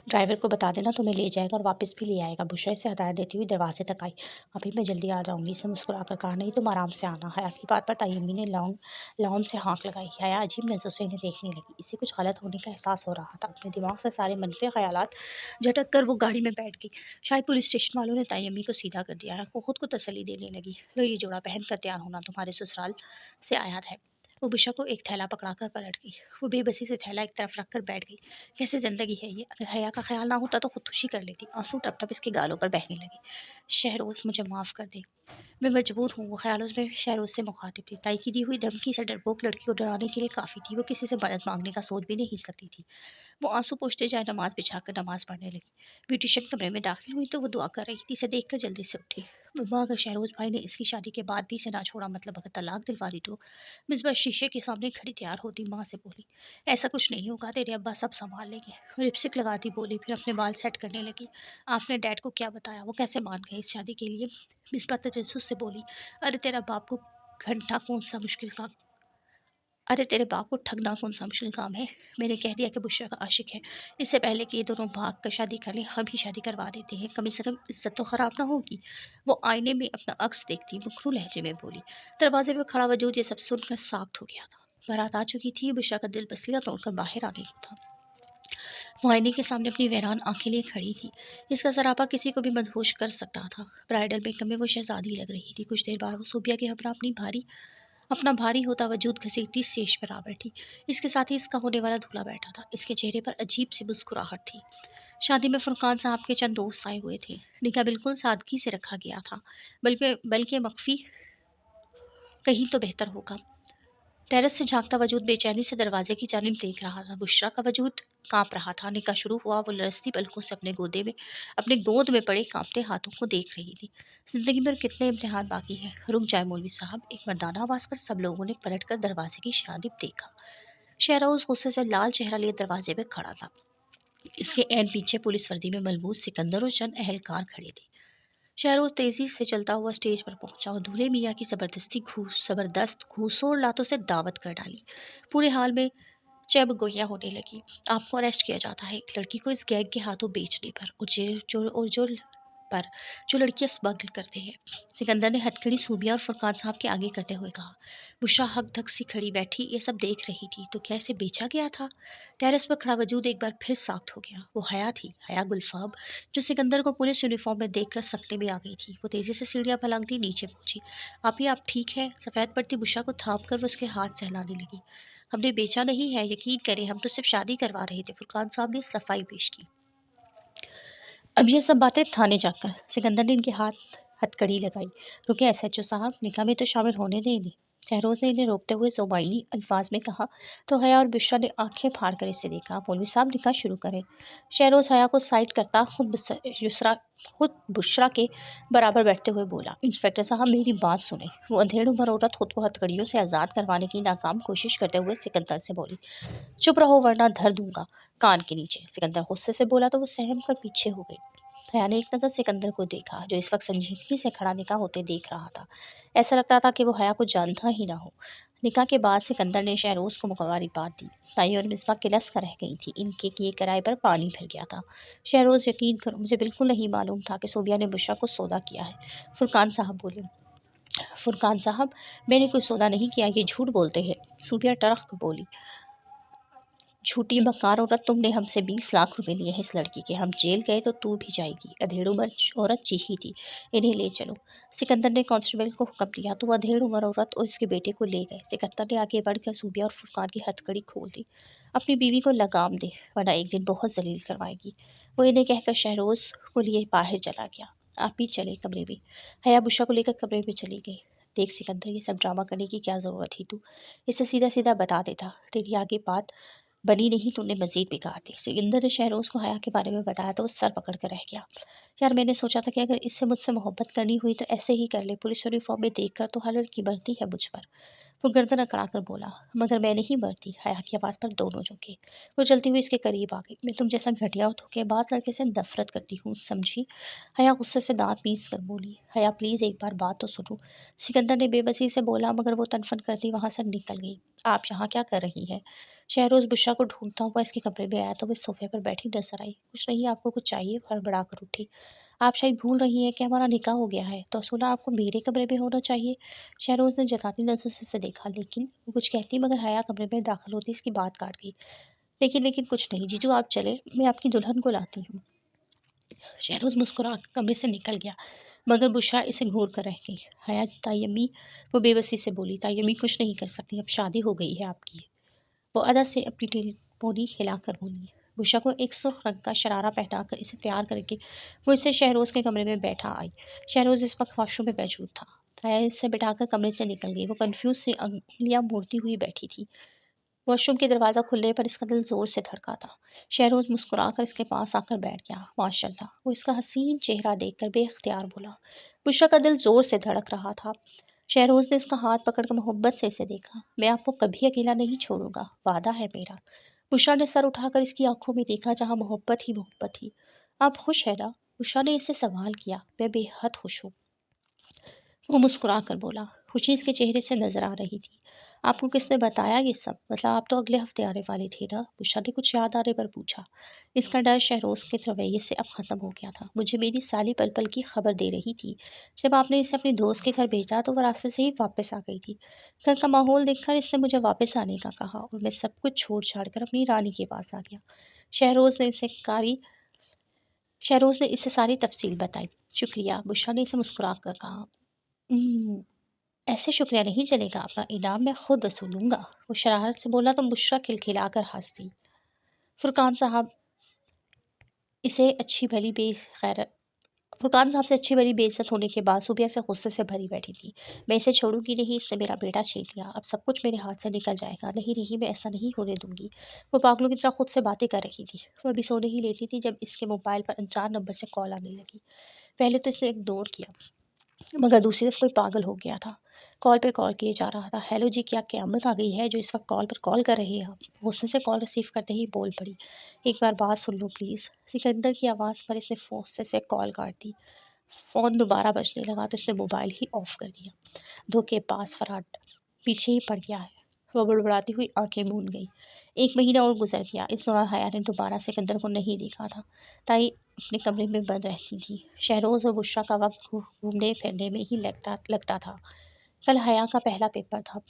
ड्राइवर को बता देना तुम्हें ले जाएगा और वापस भी ले आएगा। बुशरा से हदायत देती हुई दरवाजे तक आई। अभी मैं जल्दी आ जाऊंगी, इसे मुस्कुरा कर कहा। नहीं तुम आराम से आना। हया की बात पर ताई अम्मी ने लाउन से हाँक लगाई। हया अजीब नज़रों से इन्हें देखने लगी। इसे कुछ गलत होने का एहसास हो रहा था। अपने दिमाग से सारे मनफी ख्यालात झटक कर वो गाड़ी में बैठ गई। शायद पुलिस स्टेशन वालों ने ताई अम्मी को सीधा कर दिया है। वो खुद को तसल्ली देने लगी। लो ये जोड़ा पहन कर तैयार होना, तुम्हारे ससुराल से आया है। वो बुशरा को एक थैला पकड़ाकर पलट गई। वो बेबसी से थैला एक तरफ रख कर बैठ गई। कैसे ज़िंदगी है ये? अगर हया का ख्याल ना होता तो खुदकुशी कर लेती। आंसू टप टप इसके गालों पर बहने लगे। शहरोज़ मुझे माफ़ कर दे, मैं मजबूर हूँ। वो ख्यालों में शहरोज़ से मुखातिब थी। ताई की दी हुई धमकी से डरपोक लड़की को डराने के लिए काफ़ी थी। वो किसी से मदद मांगने का सोच भी नहीं सकती थी। वो आंसू पोंछते जाए नमाज बिछाकर नमाज पढ़ने लगी। ब्यूटिशियन कमरे में दाखिल हुई तो वो दुआ कर रही थी। इसे देखकर जल्दी से उठी। मम्मा, अगर शहरोज़ भाई ने इसकी शादी के बाद भी इसे ना छोड़ा, मतलब अगर तलाक दिलवा दी तो? मिसबा शीशे के सामने खड़ी तैयार होती माँ से बोली, ऐसा कुछ नहीं होगा, तेरे अब्बा सब संभाल लेंगे। लिपस्टिक लगाती बोली, फिर अपने बाल सेट करने लगी। आपने डैड को क्या बताया? वो कैसे मान गए इस शादी के लिए? मिसबा तजस्सुस से बोली, अरे तेरा बाप को घंटा कौन सा मुश्किल काम अरे तेरे बाप को ठगना कौन सा मुश्किल काम है? मैंने कह दिया कि बुशरा का आशिक है। इससे पहले कि ये दोनों भाग कर शादी कर लें, हम ही शादी करवा देते हैं, कम से कम इज्जत तो ख़राब ना होगी। वो आईने में अपना अक्स देखती मुखरू लहजे में बोली। दरवाजे पे खड़ा वजूद ये सब सुनकर साख्त हो गया था। बारात आ चुकी थी। बुशरा का दिल पसलियाँ तोड़कर बाहर आने को था। वो आईने के सामने अपनी वैरान आंखें लिए खड़ी थी। इसका सरापा किसी को भी मदहोश कर सकता था। ब्राइडल मेकअप में वो शहजादी लग रही थी। कुछ देर बाद वो सूबिया के हमरा अपना भारी होता वजूद घसीटती स्टेज पर आ बैठी। इसके साथ ही इसका होने वाला दूल्हा बैठा था। इसके चेहरे पर अजीब सी मुस्कुराहट थी। शादी में फुरकान साहब के चंद दोस्त आए हुए थे। निकाह बिल्कुल सादगी से रखा गया था, बल्कि मख्फी कहीं तो बेहतर होगा। टेरेस से झांकता वजूद बेचैनी से दरवाजे की जानिब देख रहा था। बुशरा का वजूद कांप रहा था। निकाह शुरू हुआ। वो लरसती पलकों से अपने गोद में पड़े कांपते हाथों को देख रही थी। जिंदगी में कितने इम्तिहान बाकी हैं। रुक जाए मौलवी साहब, एक मर्दाना आवाज पर सब लोगों ने पलटकर दरवाजे की जानिब देखा। शहरोज गुस्से से लाल चेहरा लिए दरवाजे पे खड़ा था। इसके ऐन पीछे पुलिस वर्दी में मलबूस सिकंदर और चंद अहलकार खड़े थे। शहरोज तेजी से चलता हुआ स्टेज पर पहुंचा और दूल्हे मियाँ की जबरदस्त घूसोड़ लातों से दावत कर डाली। पूरे हाल में जब गोया होने लगी। आपको अरेस्ट किया जाता है एक लड़की को इस गैंग के हाथों बेचने पर पर जो लड़कियां स्मगल करते हैं। सिकंदर ने हथकड़ी सूबिया और फुरकान साहब के आगे करते हुए कहा। बुशरा हक धक सी खड़ी बैठी ये सब देख रही थी। तो क्या इसे बेचा गया था? टेरेस पर खड़ा वजूद एक बार फिर साख्त हो गया। वो हया थी, हया गुलफाब, जो सिकंदर को पुलिस यूनिफॉर्म में देखकर सकते में आ गई थी। वो तेजी से सीढ़ियां फलांगती नीचे पहुंची। आप ठीक है? सफ़ेद पड़ती बुशरा को थाप कर वो उसके हाथ सहलाने लगी। हमने बेचा नहीं है, यकीन करें, हम तो सिर्फ शादी करवा रहे थे। फुरकान साहब ने सफाई पेश की। अब ये सब बातें थाने जाकर। सिकंदर ने इनके हाथ हथकड़ी लगाई। रुके एसएचओ साहब, निकाह में तो शामिल होने देंगे। शहरोज़ ने इन्हें रोकते हुए ज़ुबानी अल्फाज में कहा तो हया और बुशरा ने आंखें फाड़ कर इसे देखा। मौलवी साहब निकाह शुरू करें। शहरोज़ हया को साइड करता खुद बुशरा के बराबर बैठते हुए बोला, इंस्पेक्टर साहब मेरी बात सुने। वो अंधेड़ उम्र औरत खुद को हथकड़ियों से आज़ाद करवाने की नाकाम कोशिश करते हुए सिकंदर से बोली, चुप रहो वरना धर दूंगा कान के नीचे। सिकंदर गुस्से से बोला तो वो सहम कर पीछे हो गई। हया ने एक नज़र सिकंदर को देखा जो इस वक्त संजीदगी से खड़ा निकाह होते देख रहा था। ऐसा लगता था कि वो हया को जानता ही ना हो। निकाह के बाद सिकंदर ने शहरोज़ को मुबारकबाद दी। ताई और मिसबा किलस कर रह गई थी। इनके किए किराए पर पानी फिर गया था। शहरोज़ यकीन करो मुझे बिल्कुल नहीं मालूम था कि सोबिया ने बुशरा को सौदा किया है। फुरकान साहब बोले, फुरकान साहब मैंने कोई सौदा नहीं किया, ये झूठ बोलते हैं। सोबिया टरख कर बोली, झूठी मक्कार औरत, तुमने हमसे 20 लाख रुपए लिए हैं इस लड़की के। हम जेल गए तो तू भी जाएगी। अधेड़ उम्र औरत चीखी थी, इन्हें ले चलो। सिकंदर ने कांस्टेबल को हुक्म दिया तो वह अधेड़ उम्र औरत और इसके बेटे को ले गए। सिकंदर ने आगे बढ़कर सूबिया और फुरकान की हथकड़ी खोल दी। अपनी बीवी को लगाम दे वरना एक दिन बहुत जलील करवाएगी। वो इन्हें कहकर शहरोज़ को लिए बाहर चला गया। आप भी चले कमरे में। हया बुशरा को लेकर कमरे में चली गई। देख सिकंदर, ये सब ड्रामा करने की क्या ज़रूरत थी? तू इसे सीधा सीधा बता देता, तेरी आगे बात बनी नहीं तो उन्हें मज़ीद बिगाड़ दी। सिकंदर ने शहरोज़ को हया के बारे में बताया तो वो सर पकड़ कर रह गया। यार मैंने सोचा था कि अगर इससे मुझसे मोहब्बत करनी हुई तो ऐसे ही कर ले। पुलिस यूनिफॉर्म में देखकर तो हर लड़की बढ़ती है मुझ पर। वो गर्दन अकड़ा कर बोला, मगर मैं नहीं बढ़ती। हया की आवाज़ पर दोनों झुके। वो चलती हुई इसके करीब आ गई। मैं तुम जैसा घटिया और धोखेबाज लड़के से नफरत करती हूँ, समझी? हया गुस्से से दांत पीस कर बोली। हया प्लीज़ एक बार बात तो सुनो। सिकंदर ने बेबसी से बोला, मगर वो तनफन करती वहाँ से निकल गई। आप यहाँ क्या कर रही हैं? शहरोज़ बुशरा को ढूंढता हुआ इसके कमरे में आया तो वो सोफे पर बैठी नजर आई। कुछ नहीं, आपको कुछ चाहिए? फड़बड़ा कर उठी। आप शायद भूल रही हैं कि हमारा निकाह हो गया है, तो सुना आपको मेरे कमरे में होना चाहिए। शहरोज़ ने जताती नज़र से उसे देखा, लेकिन वो कुछ कहती मगर हया कमरे में दाखिल होती इसकी बात काट गई। लेकिन लेकिन कुछ नहीं जीजू, आप चले, मैं आपकी दुल्हन को लाती हूँ। शहरोज़ मुस्कुरा कर कमरे से निकल गया, मगर बुशरा इसे घूर कर रह गई। हया ताई अम्मी, वो बेबसी से बोली, ताई अम्मी कुछ नहीं कर सकती, अब शादी हो गई है आपकी। वो अदा से अपनी टेलीपोनी हिलाकर बोली। बुशरा को एक सुर्ख रंग का शरारा पहनाकर इसे तैयार करके वो इससे शहरोज़ के कमरे में बैठा आई। शहरोज़ इस वक्त वॉशरूम में मौजूद था। ताया इससे बिठाकर कमरे से निकल गई। वो कंफ्यूज से उंगलियां मोड़ती हुई बैठी थी। वॉशरूम के दरवाज़ा खुलने पर इसका दिल ज़ोर से धड़का था। शहरोज़ मुस्कुराकर इसके पास आकर बैठ गया। माशाल्लाह, वो इसका हसीन चेहरा देखकर बेख्तियार बोला। बुशरा का दिल ज़ोर से धड़क रहा था। शहरोज़ ने इसका हाथ पकड़कर मोहब्बत से इसे देखा। मैं आपको कभी अकेला नहीं छोड़ूंगा, वादा है मेरा। बुशरा ने सर उठाकर इसकी आंखों में देखा, जहाँ मोहब्बत ही मोहब्बत थी। आप खुश है ना? बुशरा ने इसे सवाल किया। मैं बेहद खुश हूँ, वो मुस्कुरा कर बोला। खुशी इसके चेहरे से नजर आ रही थी। आपको किसने बताया ये सब? मतलब आप तो अगले हफ्ते आने वाले थे ना? बुशरा ने कुछ याद आने पर पूछा। इसका डर शहरोज़ के रवैये से अब ख़त्म हो गया था। मुझे मेरी साली पल पल की खबर दे रही थी। जब आपने इसे अपने दोस्त के घर भेजा तो वह रास्ते से ही वापस आ गई थी। घर का माहौल देखकर इसने मुझे वापस आने का कहा और मैं सब कुछ छोड़ छाड़ कर अपनी रानी के पास आ गया। शहरोज़ ने इसे कारी शहरोज़ ने इसे सारी तफसील बताई। शुक्रिया, बुशरा ने इसे मुस्कुरा कर कहा। "उम्म, ऐसे शुक्रिया नहीं चलेगा, अपना इनाम मैं खुद वसूलूंगा।" वो शरारत से बोला तो बुशरा खिलखिलाकर हंस दी। फुरकान साहब इसे अच्छी भली बेखैर फुरकान साहब से अच्छी भली बेइज्जत होने के बाद सुबिया से गुस्से से भरी बैठी थी। मैं इसे छोड़ूंगी नहीं, इसने मेरा बेटा छीन लिया, अब सब कुछ मेरे हाथ से निकल जाएगा। नहीं नहीं, मैं ऐसा नहीं होने दूंगी। वो पागलों की तरह खुद से बातें कर रही थी। वो अभी सोने ही लेटी थी जब इसके मोबाइल पर अनजान नंबर से कॉल आने लगी। पहले तो इसने इग्नोर किया, मगर दूसरी तरफ कोई पागल हो गया था। कॉल पे कॉल किए जा रहा था। हेलो जी, क्या क़यामत आ गई है जो इस वक्त कॉल पर कॉल कर रहे हैं आप? गुस्से से कॉल रिसीव करते ही बोल पड़ी, एक बार बात सुन लो प्लीज़। सिकंदर की आवाज़ पर इसने गुस्से से कॉल काट दी। फ़ोन दोबारा बजने लगा तो इसने मोबाइल ही ऑफ कर दिया। धोखेबाज फराड पीछे ही पड़ गया है। वह बड़बड़ाती हुई आंखें मूंद गई। 1 महीना और गुजर गया। इस दौरान हया ने दोबारा सिकंदर को नहीं देखा था। ताई अपने कमरे में बंद रहती थी। शहरोज़ और बुशरा का वक्त घूमने फिरने में ही लगता लगता था। कल हया का पहला पेपर था।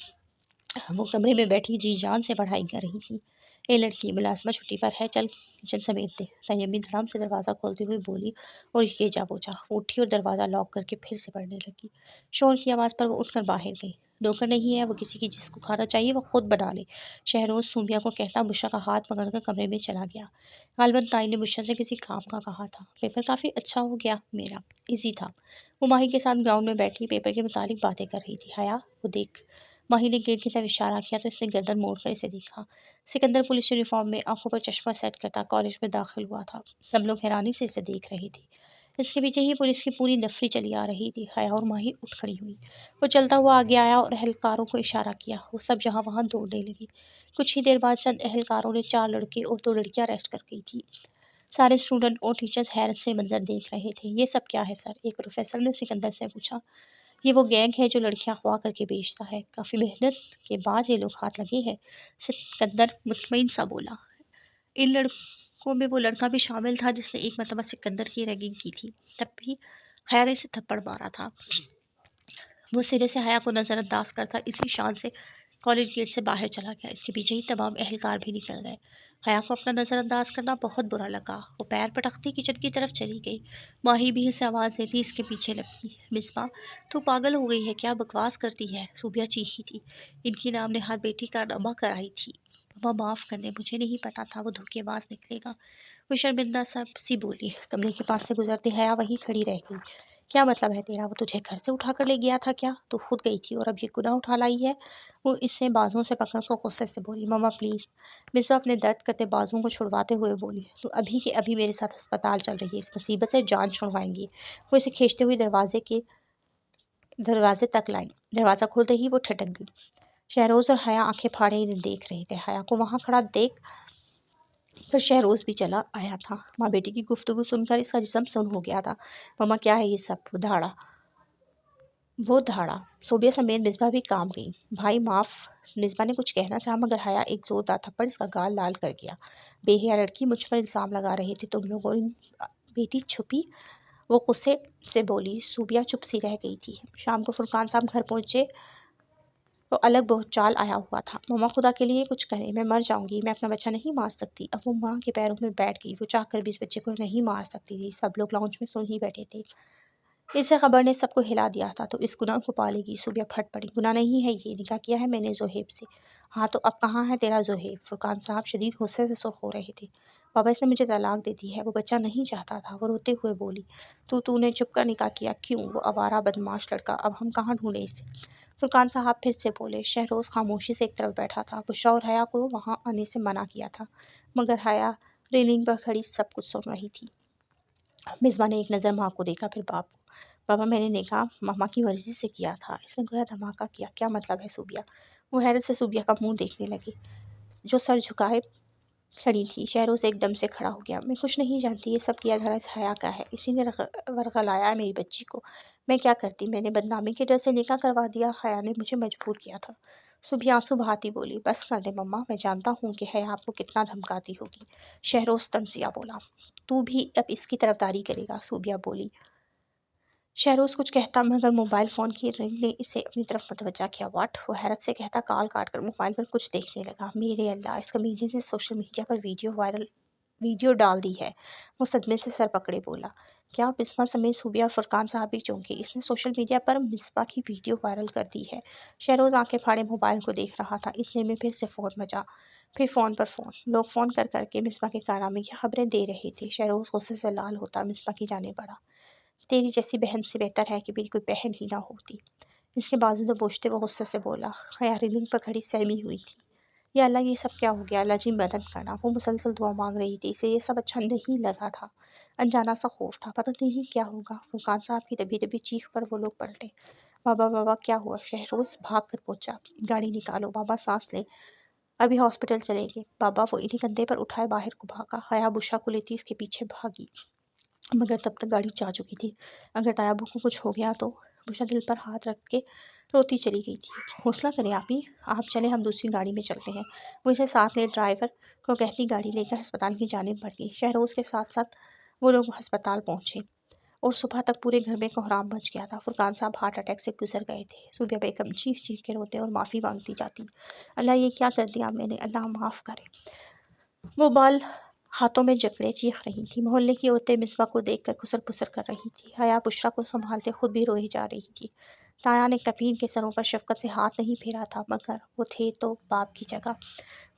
वो कमरे में बैठी जी जान से पढ़ाई कर रही थी। ए लड़की, मुलाजमा छुट्टी पर है, चल किचन समेट दे। तैयबी धड़ाम से दरवाज़ा खोलती हुई बोली और ये जा वो जा। वो उठी और दरवाज़ा लॉक करके फिर से पढ़ने लगी। शोर की आवाज़ पर वो उठकर बाहर गई। नौकर नहीं है वो, किसी की जिसको खाना चाहिए वो खुद बना ले। शहरोज़ सूबिया को कहता बुशरा का हाथ पकड़कर कमरे में चला गया। गालिबन ताई ने बुशरा से किसी काम का कहा था। पेपर काफ़ी अच्छा हो गया मेरा, ईजी था। वो माही के साथ ग्राउंड में बैठी पेपर के मुतालिक बातें कर रही थी। हया, वो देख, माही ने गेट की तरफ इशारा किया तो इसने गर्दन मोड़ कर इसे देखा। सिकंदर पुलिस यूनिफॉर्म में आंखों पर चश्मा सेट करता कॉलेज में दाखिल हुआ था। सब लोग हैरानी से इसे देख रहे थे। इसके पीछे ही पुलिस की पूरी नफरी चली आ रही थी। हया और माही उठ खड़ी हुई। वो चलता हुआ आगे आया और अहलकारों को इशारा किया। वो सब जहाँ वहाँ दौड़ने लगी। कुछ ही देर बाद चंद अहलकारों ने 4 लड़के और 2 लड़कियां अरेस्ट कर गई थी। सारे स्टूडेंट और टीचर्स हैरत से मंजर देख रहे थे। ये सब क्या है सर? एक प्रोफेसर ने सिकंदर से पूछा। ये वो गैंग है जो लड़कियां अगवा करके बेचता है। काफ़ी मेहनत के बाद ये लोग हाथ लगे हैं, सिकंदर मुतमईन सा बोला। इन लड़कों में वो लड़का भी शामिल था जिसने एक मरतबा सिकंदर की रैगिंग की थी। तब भी हया ने इसे थप्पड़ मारा था। वो सिरे से हया को नज़रअंदाज करता इसी शान से कॉलेज गेट से बाहर चला गया। इसके पीछे ही तमाम अहलकार भी निकल गए। हया को अपना नज़रअंदाज करना बहुत बुरा लगा। वो पैर पटकती किचन की तरफ चली गई। माही भी इसे आवाज़ देती इसके पीछे लगी। मिसबा, तू पागल हो गई है क्या? बकवास करती है, सूबिया चीखी थी। इनकी नाम ने हाथ बेटी कारनामा कराई थी। मम्मा माफ़ करने, मुझे नहीं पता था वो धोखेबाज निकलेगा। वो शर्मिंदा सी बोली। कमरे के पास से गुजरती हया वहीं खड़ी रह गई। क्या मतलब है तेरा? वो तुझे घर से उठा कर ले गया था क्या? तू खुद गई थी और अब ये गुनाह उठा लाई है? वो इसे बाजुओं से पकड़ कर गुस्से से बोली। मम्मा प्लीज़। मिसबा अपने दर्द करते बाजुओं को छुड़वाते हुए बोली। तू अभी के अभी मेरे साथ अस्पताल चल रही है। इस मुसीबत से जान छुड़वाएंगी। वो इसे खींचते हुए दरवाजे तक लाई। दरवाज़ा खोलते ही वो ठटक गई। शहरोज़ और हया आंखें फाड़े इन्हें देख रहे थे। हया को वहाँ खड़ा देख फिर शहरोज़ भी चला आया था। माँ बेटी की गुफ्तगू सुनकर इसका जिस्म सुन हो गया था। मम्मा क्या है ये सब? वो धाड़ा। सोबिया समेत मिसबा भी काम गई। भाई माफ़। मिसबा ने कुछ कहना चाहा मगर हया एक ज़ोरदार थप्पड़ इसका गाल लाल कर गया। बेहया लड़की, मुझ पर इल्ज़ाम लगा रहे थे तुम लोगों ने। बेटी छुपी। वो गुस्से से बोली। सूबिया चुप सी रह गई थी। शाम को फुरकान साहब घर पहुँचे तो अलग बहुत चाल आया हुआ था। मम्मा खुदा के लिए कुछ करें, मैं मर जाऊंगी, मैं अपना बच्चा नहीं मार सकती। अब वो माँ के पैरों में बैठ गई। वो चाहकर भी इस बच्चे को नहीं मार सकती थी। सब लोग लाउंज में सुन ही बैठे थे। इस खबर ने सबको हिला दिया था तो इस गुनाह को पालेगी। सूबिया फट पड़ी। गुनाह नहीं है ये, निकाह किया है मैंने जोहेब से। हाँ तो अब कहाँ है तेरा जोहेब? फुरकान साहब शदीद गुस्से से सुर्ख हो रहे थे। बाबा इसने मुझे तलाक दे दी है। वो बच्चा नहीं चाहता था। वो रोते हुए बोली। तूने चुप कर निकाह किया क्यों? वो आवारा बदमाश लड़का, अब हम कहाँ ढूंढे इसे? फुरकान साहब फिर से बोले। शहरोज़ खामोशी से एक तरफ बैठा था। बुशरा और हया को वहाँ आने से मना किया था मगर हया रेलिंग पर खड़ी सब कुछ सुन रही थी। मिसबा ने एक नज़र माँ को देखा फिर बाप को। बाबा मैंने निकाह मामा की मर्ज़ी से किया था। इसने गोया धमाका किया। क्या मतलब है सूबिया? वो हैरत से सूबिया का मुंह देखने लगी जो सर झुकाए खड़ी थी। शहरोज़ एकदम से खड़ा हो गया। मैं कुछ नहीं जानती। ये सब किया धरा इस हया का है। इसी ने वरगलाया है मेरी बच्ची को। मैं क्या करती? मैंने बदनामी के डर से निकाह करवा दिया। हया ने मुझे मजबूर किया था। सूबिया आंसू बहाती बोली। बस कर दे मम्मा, मैं जानता हूँ कि हया आपको कितना धमकाती होगी। शहरोज़ तंजिया बोला। तू भी अब इसकी तरफदारी करेगा? सूबिया बोली। शहरोज़ कुछ कहता मगर मोबाइल फ़ोन की रिंग ने इसे अपनी तरफ मुतवज्जा किया। वाट? वो हैरत से कहता कॉल काट कर मोबाइल पर कुछ देखने लगा। मेरे अल्लाह, इस कमीने ने सोशल मीडिया पर वीडियो डाल दी है। वो सदमे से सर पकड़े बोला। क्या? मिसबा समेत सूबिया और फुरकान साहब भी चौंके। इसने सोशल मीडिया पर मिसबा की वीडियो वायरल कर दी है। शहरोज़ आंखें फाड़े मोबाइल को देख रहा था। इतने में फिर से फ़ोन बजा। फिर फ़ोन पर फ़ोन। लोग फ़ोन कर करके मिसबा के कारनामे की खबरें दे रहे थे। शहरोज़ गुस्से से लाल होता मिसबा की जाने पड़ा। तेरी जैसी बहन से बेहतर है कि मेरी कोई बहन ही ना होती। इसके बाजू दबोचते वो गुस्से से बोला। हया रेलिंग पर खड़ी सहमी हुई थी। या अल्लाह, ये सब क्या हो गया? अल्लाह जी मदद करना। वो मुसलसल दुआ मांग रही थी। इसे ये सब अच्छा नहीं लगा था। अनजाना सा खौफ था। पता नहीं क्या होगा। फुरकान साहब की दबी दबी चीख पर वो लोग पलटे। बाबा बाबा क्या हुआ? शहरोज़ भाग कर पहुंचा। गाड़ी निकालो। बाबा सांस ले, अभी हॉस्पिटल चलेंगे। बाबा वो इन्हीं कंधे पर उठाए बाहर को भागा। हया बुशरा को लेती इसके पीछे भागी मगर तब तक गाड़ी जा चुकी थी। अगर तायाबू को कुछ हो गया तो? बुशरा दिल पर हाथ रख के रोती चली गई थी। हौसला करें आप ही, आप चले, हम दूसरी गाड़ी में चलते हैं। वो इसे साथ ले ड्राइवर को कहती गाड़ी लेकर अस्पताल की जानिब बढ़ गई। शहरोज़ के साथ साथ वो लोग अस्पताल पहुँचे और सुबह तक पूरे घर में कोहराम मच गया था। फुरकान साहब हार्ट अटैक से गुजर गए थे। सूबिया बेगम चीख चीख के रोते और माफ़ी मांगती जाती। अल्लाह, ये क्या कर दिया मैंने? अल्लाह माफ़ करे। वो बाल हाथों में जकड़े चीख रही थी। मोहल्ले की औरतें मिसबा को देखकर खुसर पुसर कर रही थी। हया बुशरा को संभालते खुद भी रोई जा रही थी। ताया ने कफीन के सरों पर शफकत से हाथ नहीं फेरा था मगर वो थे तो बाप की जगह।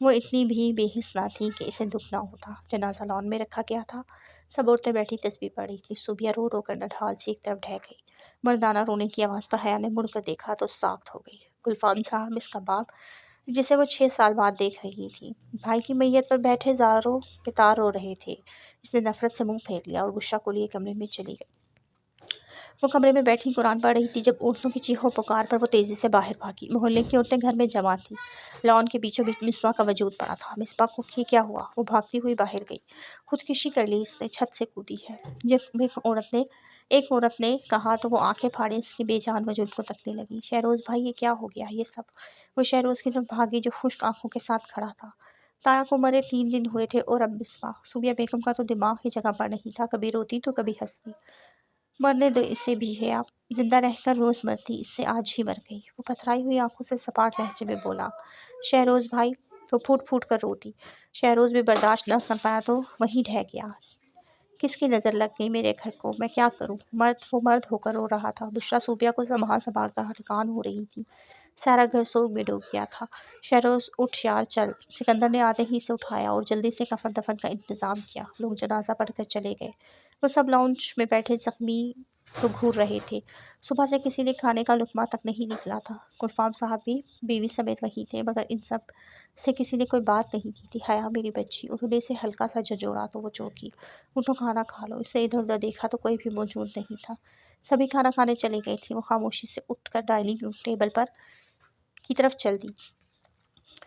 वो इतनी भी बेहिस ना थी कि इसे दुख ना होता। जनाजा लॉन में रखा गया था। सब औरतें बैठी तस्बीह पढ़ रही थी। सूबिया रो रो कर नढाल से एक तरफ ढह गई। मर्दाना रोने की आवाज़ पर हया ने मुड़कर देखा तो साख्त हो गई। گلفام صاحب اس کا باپ جسے وہ 6 سال بعد دیکھ رہی تھی، بھائی کی میت پر بیٹھے زاروں کے تار رو رہے تھے۔ اس نے نفرت سے منہ پھیر لیا اور بشریٰ کو لیے کمرے میں چلی گئی۔ وہ کمرے میں بیٹھی قرآن پڑھ رہی تھی جب عورتوں کی چیخو پکار پر وہ تیزی سے باہر بھاگی۔ محلے کی عورتیں گھر میں جمع تھیں۔ لان کے بیچوں بیچ مصباح کا وجود پڑا تھا۔ مصباح کو کیا ہوا؟ وہ بھاگتی ہوئی باہر گئی۔ خودکشی کر لی اس نے، چھت سے کودی ہے۔ جب ایک عورت نے کہا تو وہ آنکھیں پھاڑے اس کے بے جان وجود کو تکنے لگی۔ شہروز بھائی یہ کیا ہو گیا یہ سب؟ وہ شہروز کی طرف بھاگی جو خشک آنکھوں کے ساتھ کھڑا تھا۔ تایا کو مرے 3 دن ہوئے تھے اور اب مصباح۔ صوبیہ بیگم کا تو دماغ ہی جگہ پر نہیں تھا، کبھی روتی تو کبھی ہنستی۔ مرنے دو اسے بھی ہے اب، زندہ رہ کر روز مرتی، اس سے آج ہی مر گئی۔ وہ پتھرائی ہوئی آنکھوں سے سپاٹ لہجے میں بولا، شہروز بھائی۔ وہ پھوٹ پھوٹ کر روتی۔ شہروز بھی برداشت نہ کر پایا تو وہیں ڈھہ گیا۔ کس کی نظر لگ گئی میرے گھر کو، میں کیا کروں؟ وہ مرد ہو کر رو رہا تھا۔ بشریٰ صوبیہ کو سنبھال کر ہلکان ہو رہی تھی۔ سارا گھر سوگ میں ڈوب گیا تھا۔ شہروز اٹھ یار چل۔ سکندر نے آتے ہی اسے اٹھایا اور جلدی سے کفن دفن کا انتظام کیا۔ لوگ جنازہ پڑھ کر چلے گئے۔ وہ سب لاؤنج میں بیٹھے زخمی کو گھور رہے تھے۔ صبح سے کسی نے کھانے کا لقمہ تک نہیں نکلا تھا۔ گلفام صاحب بھی بیوی سمیت وہیں تھے، مگر ان سب سے کسی نے کوئی بات نہیں کی تھی۔ حیا میری بچی، انہوں نے اسے ہلکا سا جھنجھوڑا تو وہ چونکی۔ اٹھو کھانا کھا لو۔ اسے ادھر ادھر دیکھا تو کوئی بھی موجود نہیں تھا۔ سبھی کھانا کھانے چلے گئے تھے۔ وہ خاموشی سے اٹھ کر ڈائننگ روم ٹیبل پر کی طرف چل دی۔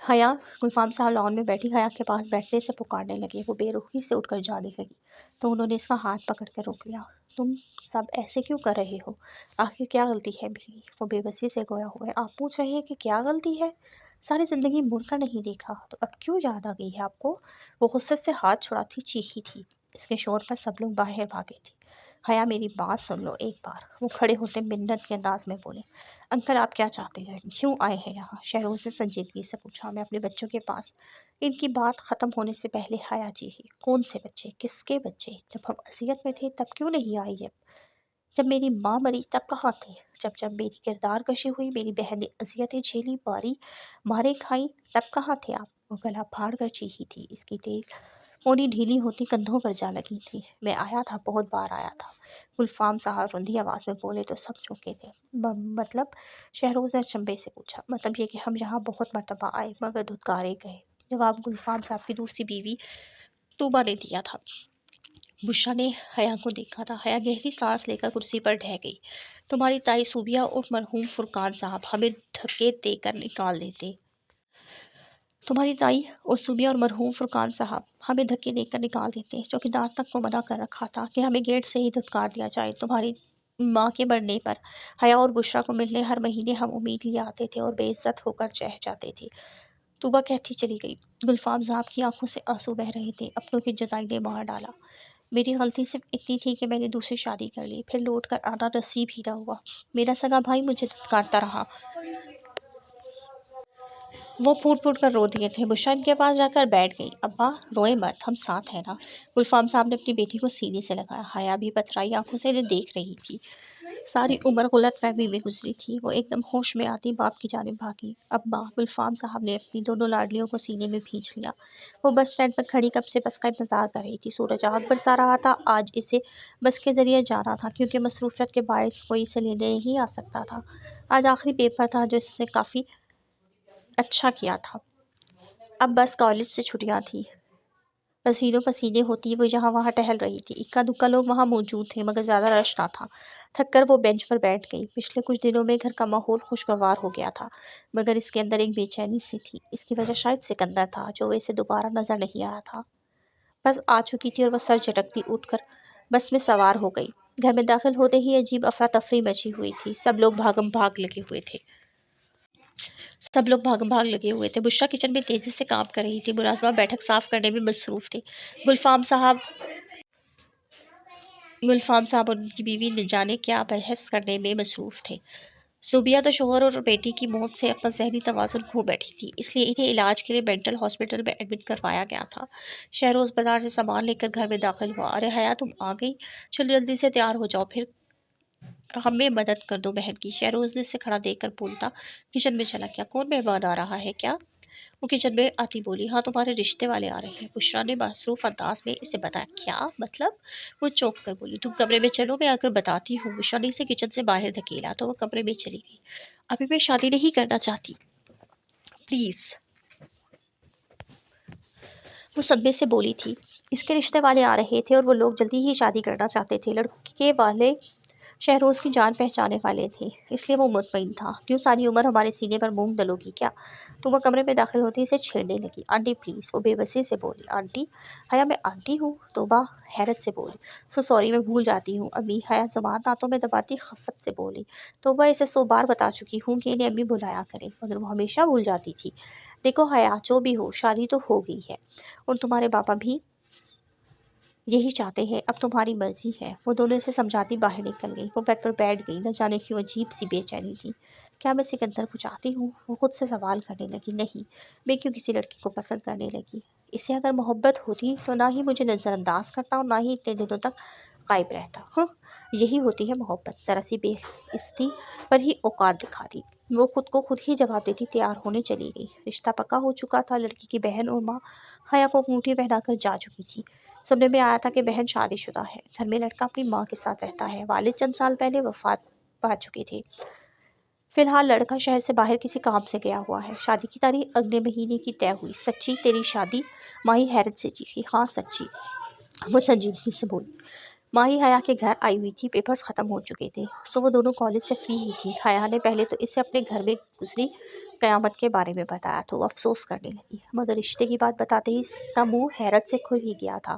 حیا، گلفام صاحب لان میں بیٹھی حیا کے پاس بیٹھنے سے پکارنے لگے۔ وہ بے رخی سے اٹھ کر جانے لگی تو انہوں نے اس کا ہاتھ پکڑ کر روک لیا۔ تم سب ایسے کیوں کر رہے ہو؟ آخر کیا غلطی ہے میری؟ وہ بے بسی سے گویا ہوئے۔ آپ پوچھ رہے ہیں کہ کیا غلطی ہے؟ ساری زندگی مڑ کر نہیں دیکھا تو اب کیوں یاد آ گئی ہے آپ کو؟ وہ غصے سے ہاتھ چھڑاتی چیخی تھی۔ اس کے شور پر سب لوگ باہر بھاگے تھے۔ حیا میری بات سن لو ایک بار۔ وہ کھڑے ہوتے منت کے انداز میں بولے، انکل آپ کیا چاہتے ہیں؟ کیوں آئے ہیں یہاں؟ شہروز نے سنجیدگی سے پوچھا۔ میں اپنے بچوں کے پاس۔ ان کی بات ختم ہونے سے پہلے حیا جی ہی، کون سے بچے؟ کس کے بچے؟ جب ہم اذیت میں تھے تب کیوں نہیں آئی؟ جب میری ماں مری تب کہاں تھے؟ جب میری کردار کشی ہوئی، میری بہن نے اذیتیں جھیلی، مارے کھائیں، تب کہاں تھے آپ؟ وہ گلا پھاڑ کر چیخی تھی۔ اس کی تیل پونی ڈھیلی ہوتی کندھوں پر جا لگی تھی۔ میں آیا تھا، بہت بار آیا تھا۔ گلفام صاحب رندھی آواز میں بولے تو سب چونکے تھے۔ مطلب؟ شہروز نے چمبے سے پوچھا۔ مطلب یہ کہ ہم یہاں بہت مرتبہ آئے مگر دھتکارے گئے۔ جواب گلفام صاحب کی دوسری بیوی طوبہ نے دیا تھا۔ بشریٰ نے حیا کو دیکھا تھا۔ حیا گہری سانس لے کر کرسی پر ڈھہ گئی۔ تمہاری تائی صوبیہ اور مرحوم فرقان صاحب ہمیں دھکے دے کر نکال دیتے۔ چوکیدار تک کو منع کر رکھا تھا کہ ہمیں گیٹ سے ہی دھتکار دیا جائے۔ تمہاری ماں کے مرنے پر حیا اور بشریٰ کو ملنے ہر مہینے ہم امید لیے آتے تھے اور بے عزت ہو کر چہ جاتے تھے۔ طوبہ کہتی چلی گئی۔ گلفام صاحب کی آنکھوں سے آنسو بہہ رہے تھے۔ اپنوں کی جدائی نے مار ڈالا۔ میری غلطی صرف اتنی تھی کہ میں نے دوسری شادی کر لی، پھر لوٹ کر آنا نصیب ہی نہ ہوا۔ میرا سگا بھائی مجھے دھتکارتا رہا۔ وہ پھوٹ پھوٹ کر رو دیے تھے۔ بشریٰ ان کے پاس جا کر بیٹھ گئی۔ ابا روئے مت، ہم ساتھ ہیں نا؟ گلفام صاحب نے اپنی بیٹی کو سینے سے لگایا۔ حیا بھی پتھرائی آنکھوں سے انہیں دیکھ رہی تھی۔ ساری عمر غلط فہمی میں گزری تھی۔ وہ ایک دم ہوش میں آتی باپ کی جانب بھاگی۔ ابا، گلفام صاحب نے اپنی دونوں لاڈلیوں کو سینے میں بھینچ لیا۔ وہ بس اسٹینڈ پر کھڑی کب سے بس کا انتظار کر رہی تھی۔ سورج آگ برسا رہا تھا۔ آج اسے بس کے ذریعے جانا تھا کیونکہ مصروفیت کے باعث کوئی اسے لینے نہیں آ سکتا تھا۔ آج آخری پیپر تھا جو اس نے کافی اچھا کیا تھا۔ اب بس کالج سے چھٹیاں تھیں۔ پسینوں پسینے ہوتی وہ یہاں وہاں ٹہل رہی تھی۔ اکا دکا لوگ وہاں موجود تھے مگر زیادہ رش نہ تھا۔ تھک کر وہ بینچ پر بیٹھ گئی۔ پچھلے کچھ دنوں میں گھر کا ماحول خوشگوار ہو گیا تھا مگر اس کے اندر ایک بے چینی سی تھی۔ اس کی وجہ شاید سکندر تھا جو اسے دوبارہ نظر نہیں آیا تھا۔ بس آ چکی تھی اور وہ سر جھٹکتی اٹھ کر بس میں سوار ہو گئی۔ گھر میں داخل ہوتے ہی عجیب افراتفری مچی ہوئی تھی۔ سب لوگ بھاگم بھاگ لگے ہوئے تھے۔ بشریٰ کچن میں تیزی سے کام کر رہی تھی۔ ملازمہ بیٹھک صاف کرنے میں مصروف تھے۔ گلفام صاحب اور ان کی بیوی نہ جانے کیا بحث کرنے میں مصروف تھے۔ صوبیہ تو شوہر اور بیٹی کی موت سے اپنا ذہنی توازن کھو بیٹھی تھی، اس لیے انہیں علاج کے لیے مینٹل ہاسپٹل میں ایڈمٹ کروایا گیا تھا۔ شہروز بازار سے سامان لے کر گھر میں داخل ہوا۔ ارے حیا تم آ گئی، چلو جلدی سے تیار ہو جاؤ، پھر ہمیں مدد کر دو بہن کی۔ شہروز نے اسے کھڑا دیکھ کر بولتا کچن میں چلا گیا۔ کون مہمان آ رہا ہے کیا؟ وہ کچن میں آتی بولی، ہاں تمہارے رشتے والے آ رہے ہیں۔ بشرا نے مصروف انداز میں اسے بتایا، کیا مطلب؟ وہ چونک کر بولی، تم کمرے میں چلو، میں آ کر بتاتی ہوں۔ بشرا نے اسے کچن سے باہر دھکیلا تو وہ کمرے میں چلی گئی۔ ابھی میں شادی نہیں کرنا چاہتی، پلیز، وہ صدمے سے بولی تھی۔ اس کے رشتے والے آ رہے تھے اور وہ لوگ جلدی ہی شادی کرنا چاہتے تھے۔ لڑکے والے شہروز کی جان پہچانے والے تھے، اس لیے وہ مطمئن تھا۔ کیوں ساری عمر ہمارے سینے پر مونگ ڈلو گی کیا؟ تو وہ کمرے میں داخل ہوتے اسے چھیڑنے لگی۔ آنٹی پلیز، وہ بے بسی سے بولی۔ آنٹی؟ حیا میں آنٹی ہوں؟ توبہ حیرت سے بولی۔ سوری، میں بھول جاتی ہوں امی، حیا زبان دانتوں میں دباتی خفت سے بولی۔ توبہ اسے 100 بار بتا چکی ہوں کہ انہیں امی بلایا کریں، مگر وہ ہمیشہ بھول جاتی تھی۔ دیکھو حیا، جو بھی ہو، شادی تو ہو گئی ہے اور تمہارے پاپا بھی یہی چاہتے ہیں، اب تمہاری مرضی ہے۔ وہ دونوں اسے سمجھاتی باہر نکل گئی۔ وہ بیڈ پر بیٹھ گئی، نہ جانے کیوں عجیب سی بے چینی تھی۔ کیا میں سکندر کو چاہتی ہوں؟ وہ خود سے سوال کرنے لگی۔ نہیں، میں کیوں کسی لڑکی کو پسند کرنے لگی؟ اسے اگر محبت ہوتی تو نہ ہی مجھے نظر انداز کرتا اور نہ ہی اتنے دنوں تک غائب رہتا۔ یہی ہوتی ہے محبت، ذرا سی بے عزتی پر ہی اوقات دکھاتی۔ وہ خود کو خود ہی جواب دیتی تیار ہونے چلی گئی۔ رشتہ پکا ہو چکا تھا۔ لڑکی کی بہن اور ماں حیا کو انگوٹھی پہنا کر جا چکی تھی۔ سننے میں آیا تھا کہ بہن شادی شدہ ہے، گھر میں لڑکا اپنی ماں کے ساتھ رہتا ہے۔ والد چند سال پہلے وفات پا چکے تھے۔ فی الحال لڑکا شہر سے باہر کسی کام سے گیا ہوا ہے۔ شادی کی تاریخ اگلے مہینے کی طے ہوئی۔ سچی تیری شادی؟ ماہی حیرت سے چیخی۔ ہاں سچی، وہ سنجیدگی سے بولی۔ ماہی حیا کے گھر آئی ہوئی تھی، پیپرز ختم ہو چکے تھے، سو وہ دونوں کالج سے فری ہی تھی۔ حیا نے پہلے تو اسے اپنے گھر میں گزری قیامت کے بارے میں بتایا تو وہ افسوس کرنے لگی، مگر رشتے کی بات بتاتے ہی اس کا منہ حیرت سے کھل ہی گیا تھا۔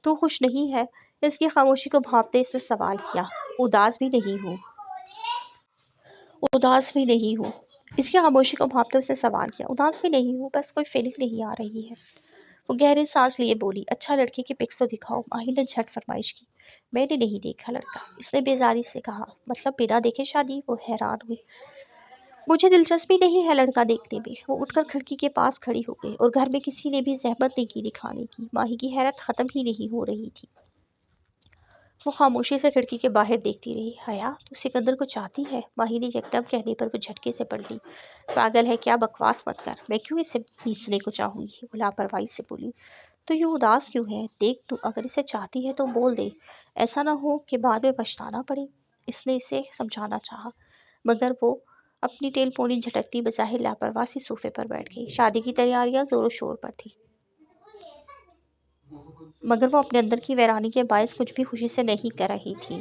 تو خوش نہیں ہے؟ اس کی خاموشی کو بھانپتے اس نے سوال کیا۔ اداس بھی نہیں ہوں، اداس بھی نہیں ہوں، اس کی خاموشی کو بھانپتے اس نے سوال کیا۔ اداس بھی نہیں ہوں، بس کوئی فیلنگ نہیں آ رہی ہے۔ وہ گہری سانس لیے بولی۔ اچھا لڑکی کی پکس تو دکھاؤ، ماہی نے جھٹ فرمائش کی۔ میں نے نہیں دیکھا لڑکا، اس نے بیزاری سے کہا۔ مطلب بنا دیکھے شادی؟ وہ حیران ہوئی۔ مجھے دلچسپی نہیں ہے لڑکا دیکھنے میں۔ وہ اٹھ کر کھڑکی کے پاس کھڑی ہو گئی، اور گھر میں کسی نے بھی زحمت نہیں کی دکھانے کی۔ ماہی کی حیرت ختم ہی نہیں ہو رہی تھی۔ وہ خاموشی سے کھڑکی کے باہر دیکھتی رہی۔ حیا، تو سکندر کو چاہتی ہے؟ ماہی نے یکدم کہنے پر وہ جھٹکے سے پلٹی۔ پاگل ہے کیا، بکواس مت کر، میں کیوں اسے پیسنے کو چاہوں گی؟ وہ لاپرواہی سے بولی۔ تو یہ اداس کیوں ہے؟ دیکھ تو، اگر اسے چاہتی ہے تو بول دے، ایسا نہ ہو کہ بعد میں پچھتانا پڑے۔ اس نے اسے سمجھانا چاہا، مگر وہ اپنی ٹیل پونی جھٹکتی بظاہر لاپرواہ سی صوفے پر بیٹھ گئی۔ شادی کی تیاریاں زور و شور پر تھی، مگر وہ اپنے اندر کی ویرانی کے باعث کچھ بھی خوشی سے نہیں کر رہی تھی۔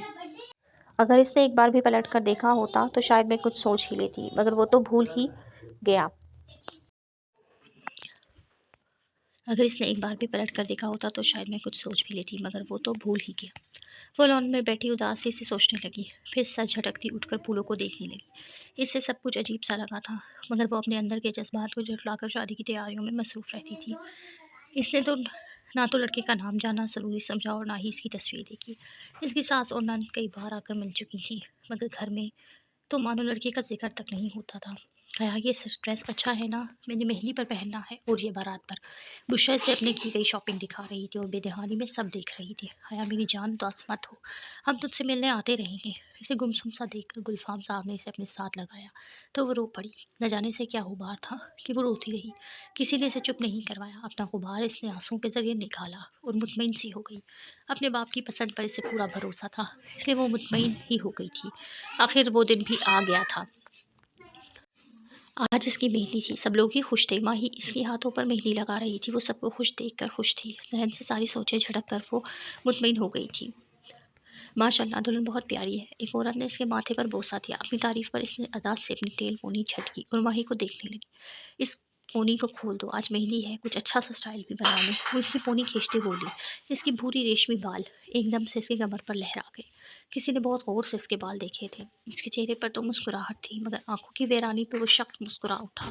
اگر اس نے ایک بار بھی پلٹ کر دیکھا ہوتا تو شاید میں کچھ سوچ ہی لیتی، مگر وہ تو بھول ہی گیا۔ اگر اس نے ایک بار بھی پلٹ کر دیکھا ہوتا تو شاید میں کچھ سوچ بھی لیتی، مگر وہ تو بھول ہی گیا۔ وہ لان میں بیٹھی اداسی سے سوچنے لگی، پھر سر جھٹکتی اٹھ کر پھولوں کو دیکھنے لگی۔ اس سے سب کچھ عجیب سا لگا تھا، مگر وہ اپنے اندر کے جذبات کو جھٹلا کر شادی کی تیاریوں میں مصروف رہتی تھی۔ اس نے تو نہ تو لڑکے کا نام جانا ضروری سمجھا اور نہ ہی اس کی تصویر دیکھی۔ اس کی ساس اور نند کئی بار آ کر مل چکی تھی، مگر گھر میں تو مانو لڑکے کا ذکر تک نہیں ہوتا تھا۔ حیا، یہ ڈریس اچھا ہے نا؟ میں نے مہندی پر پہننا ہے اور یہ بارات پر۔ بشرا سے اپنے کی گئی شاپنگ دکھا رہی تھی اور بے دہانی میں سب دیکھ رہی تھی۔ حیا میری جان، اداس مت ہو، ہم تجھ سے ملنے آتے رہیں گے۔ اسے گمسم سا دیکھ کر گلفام صاحب نے اسے اپنے ساتھ لگایا تو وہ رو پڑی۔ نہ جانے سے کیا غبار تھا کہ وہ روتی رہی، کسی نے اسے چپ نہیں کروایا۔ اپنا غبار اس نے آنسوؤں کے ذریعے نکالا اور مطمئن سی ہو گئی۔ اپنے باپ کی پسند پر اسے پورا بھروسہ تھا، اس لیے وہ مطمئن ہی ہو گئی تھی۔ آخر وہ دن بھی آ گیا تھا۔ آج اس کی مہندی تھی، سب لوگ ہی خوش تھے۔ ماہی اس کے ہاتھوں پر مہندی لگا رہی تھی، وہ سب کو خوش دیکھ کر خوش تھی۔ ذہن سے ساری سوچیں جھڑک کر وہ مطمئن ہو گئی تھی۔ ماشاء اللہ، دلہن بہت پیاری ہے۔ ایک عورت نے اس کے ماتھے پر بوسہ دیا۔ اپنی تعریف پر اس نے ادا سے اپنی ٹیل پونی جھٹکی اور ماہی کو دیکھنے لگی۔ اس پونی کو کھول دو، آج مہندی ہے، کچھ اچھا سا سٹائل بھی بنا لیں۔ وہ اس کی پونی کھینچتے بولی۔ اس کی بھوری ریشمی بال ایک دم سے اس کے کمر پر لہرا گئے۔ کسی نے بہت غور سے اس کے بال دیکھے تھے۔ اس کے چہرے پر تو مسکراہٹ تھی، مگر آنکھوں کی ویرانی پہ وہ شخص مسکرا اٹھا۔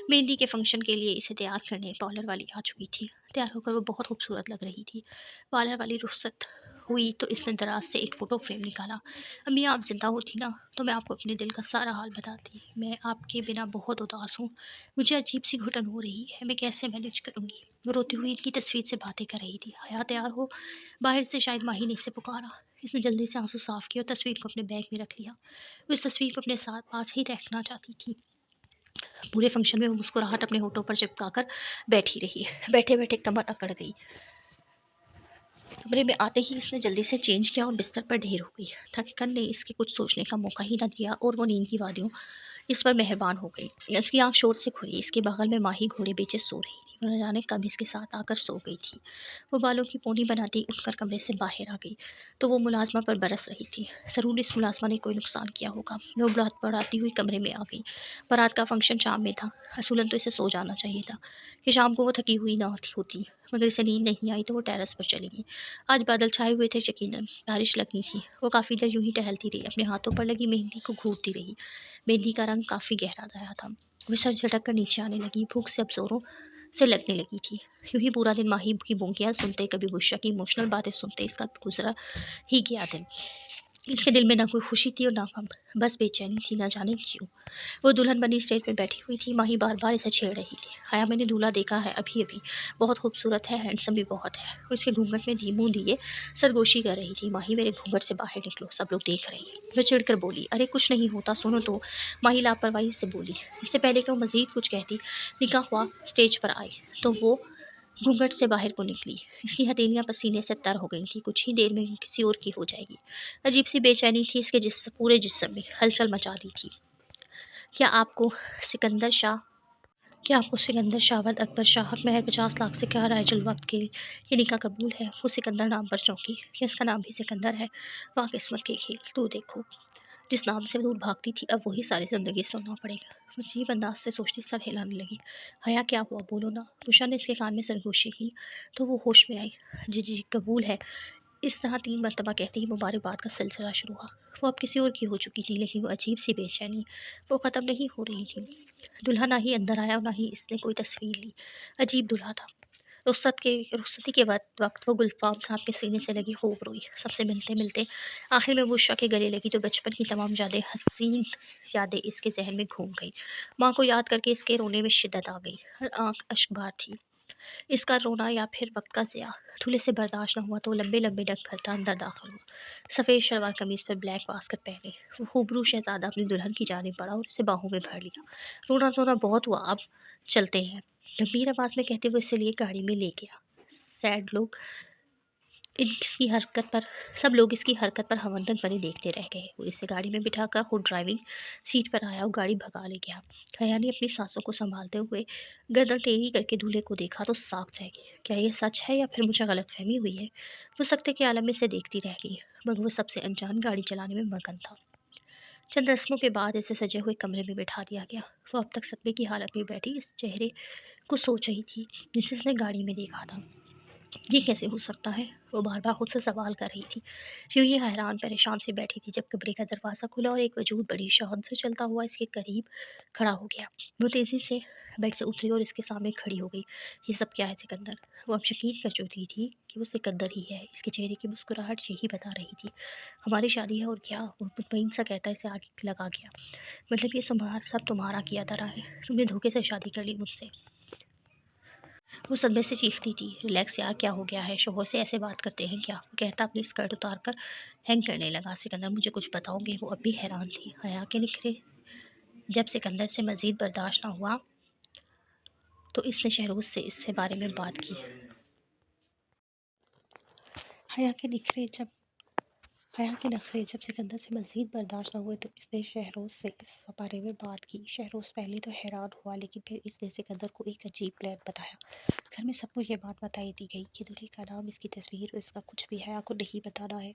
مہندی کے فنکشن کے لیے اسے تیار کرنے پارلر والی آ چکی تھی۔ تیار ہو کر وہ بہت خوبصورت لگ رہی تھی۔ پارلر والی رخصت ہوئی تو اس نے دراز سے ایک فوٹو فریم نکالا۔ امی، آپ زندہ ہوتی نا تو میں آپ کو اپنے دل کا سارا حال بتاتی۔ میں آپ کے بنا بہت اداس ہوں، مجھے عجیب سی گھٹن ہو رہی ہے، میں کیسے مینیج کروں گی؟ وہ روتی ہوئی ان کی تصویر سے باتیں کر رہی تھی۔ حیا، تیار ہو، باہر سے شاید ماہی نے اسے پکارا۔ اس نے جلدی سے آنسو صاف کیا اور تصویر کو اپنے بیگ میں رکھ لیا۔ وہ اس تصویر کو اپنے ساتھ پاس ہی رکھنا چاہتی تھی، पूरे फंक्शन में वो मुस्कुराहट अपने होठों पर चिपका कर बैठी रही। बैठे बैठे कमर अकड़ गई। कमरे में आते ही इसने जल्दी से चेंज किया और बिस्तर पर ढेर हो गई। थकन ने इसके कुछ सोचने का मौका ही न दिया और वो नींद की वादियों इस पर मेहरबान हो गई। इसकी आंख शोर से खुली। इसके बगल में माही घोड़े बेचे सो रही थी। वो न जाने कब इसके साथ आकर सो गई थी। वो बालों की पोनी बनाती उठकर कमरे से बाहर आ गई तो वो मुलाजमा पर बरस रही थी। ज़रूर इस मुलाजमा ने कोई नुकसान किया होगा। वो बढ़ाती हुई कमरे में आ गई। बारात का फंक्शन शाम में था। असूलन तो इसे सो जाना चाहिए था कि शाम को वो थकी हुई ना होती, मगर इसे नींद नहीं आई तो वो टेरेस पर चली गई। आज बादल छाए हुए थे, यकीनन बारिश लगनी थी। वो काफ़ी देर यूं ही टहलती रही, अपने हाथों पर लगी मेहंदी को घूरती रही। मेहंदी का रंग काफ़ी गहरा गया था। वो सर झटक कर नीचे आने लगी। भूख से अब जोरों से लगने लगी थी। यूं ही पूरा दिन माही की बोंकियां सुनते, कभी बुशरा की इमोशनल बातें सुनते इसका गुजरा ही गया दिन। इसके दिल में ना कोई खुशी थी और ना गम, बस बेचैनी थी, ना जाने क्यों। वो दुल्हन बनी स्टेज पर बैठी हुई थी। माही बार बार इसे छेड़ रही थी। हया, मैंने दूल्हा देखा है अभी अभी, बहुत खूबसूरत है, हैंडसम भी बहुत है। वो इसके घूंघट में धीमू दिए सरगोशी कर रही थी। माही, मेरे घूंघट से बाहर निकलो, सब लोग देख रहे हैं। वो चिढ़कर बोली, अरे कुछ नहीं होता, सुनो तो। माही लापरवाही से बोली। इससे पहले कि वो मजीद कुछ कहती, निकाह हुआ स्टेज पर आई तो वो घूंघट से बाहर को निकली। इसकी हथेलियां पसीने से तर हो गई थी। कुछ ही देर में किसी और की हो जाएगी। अजीब सी बेचैनी थी इसके पूरे जिस्म में, हलचल मचा दी थी। क्या आपको सिकंदर शाह क्या आपको सिकंदर शाहवत अकबर शाह महर 50 लाख से क्या राइजल वक्त के ये निकाह कबूल है? वो सिकंदर नाम पर चौंकी। क्या इसका नाम भी सिकंदर है? वाह किस्मत के खेल। तू देखो, जिस नाम से दूर भागती थी अब वही सारी ज़िंदगी सुनना पड़ेगा। वो अजीब अंदाज से सोचती सर हिलाने लगी। हया, क्या हुआ, बोलो ना। तुषा ने इसके कान में सरगोशी की तो वो होश में आई। जी जी कबूल है। इस तरह 3 मरतबा कहते ही मुबारकबाद का सिलसिला शुरू हुआ। वो अब किसी और की हो चुकी थी, लेकिन वो अजीब सी बेचैनी वो ख़त्म नहीं हो रही थी। दूल्हा ना ही अंदर आया और ना ही इसने कोई तस्वीर ली। अजीब दूल्हा था। रुखसती के वक्त वो गुलफाम साहब के सीने से लगी खूब रोई। सबसे मिलते मिलते आखिर में वो उषा के गले लगी तो बचपन की तमाम हसीन यादें इसके जहन में घूम गई। माँ को याद करके इसके रोने में शिद्दत आ गई। हर आंख अश्कबार थी। इसका रोना या फिर वक्त का ज़िया। दूल्हे से बर्दाश्त न हुआ तो लंबे लंबे डग भरता अंदर दाखिल हुआ। सफ़ेद शलवार कमीज़ पर ब्लैक वास्कट पहने वो खूबरू शहजादा अपनी दुल्हन की जानिब बढ़ा और इसे बाहों में भर लिया। रोना धोना बहुत हुआ, अब चलते हैं, गंभीर आवाज़ में कहते हुए इसे लिए गाड़ी में ले गया। सैड लोग इसकी हरकत पर सब लोग इसकी हरकत पर हवंदन बने देखते रह गए। वो इसे गाड़ी में बिठाकर खुद ड्राइविंग सीट पर आया और गाड़ी भगा ले गया। हया ने अपनी सांसों को संभालते हुए गर्दन टेढ़ी करके दूल्हे को देखा तो साख रह गई। क्या ये सच है या फिर मुझे गलतफहमी हुई है? वो सख्ते के आलम में से देखती रह गई, मगर वो सबसे अनजान गाड़ी चलाने में मगन था। चंद रस्मों के बाद इसे सजे हुए कमरे में बिठा दिया गया। वो अब तक सदमे की हालत में बैठी इस चेहरे को सोच रही थी जिसे उसने गाड़ी में देखा था। ये कैसे हो सकता है? वो बार बार खुद से सवाल कर रही थी। यूं ही हैरान परेशान से बैठी थी जब कमरे का दरवाज़ा खुला और एक वजूद बड़ी शौक से चलता हुआ इसके करीब खड़ा हो गया। वो तेज़ी से बेड से उतरी और इसके सामने खड़ी हो गई। ये सब क्या है सिकंदर? वो अब यकीन कर चुकी थी कि वो सिकंदर ही है। इसके चेहरे की मुस्कुराहट यही बता रही थी। हमारी शादी है और क्या? वो मुतमईन सा कहता इसे आगे लगा गया। मतलब ये सब तुम्हारा किया धरा है। तुमने धोखे से शादी कर ली मुझसे। वो सदमे से चीखती थी, रिलैक्स यार, क्या हो गया है? शोहर से ऐसे बात करते हैं क्या? वो कहता अपनी स्कर्ट उतार कर हैंग करने लगा। सिकंदर, मुझे कुछ बताओगे? वो अब भी हैरान थी। हया के निखरे जब सिकंदर से मज़ीद बर्दाश्त ना हुआ तो इसने शहरोज से इससे बारे में बात की। हया के निखरे जब हया के नखरे जब सिकंदर से मज़ीद बर्दाश्त न हुए तो इसने शहरोज से इस बारे में बात की। शहरोज पहले तो हैरान हुआ, लेकिन फिर इसने सिकंदर को एक अजीब प्लान बताया। घर में सबको ये बात बताई दी गई कि दूल्हे का नाम, इसकी तस्वीर और इसका कुछ भी हया को नहीं बताना है।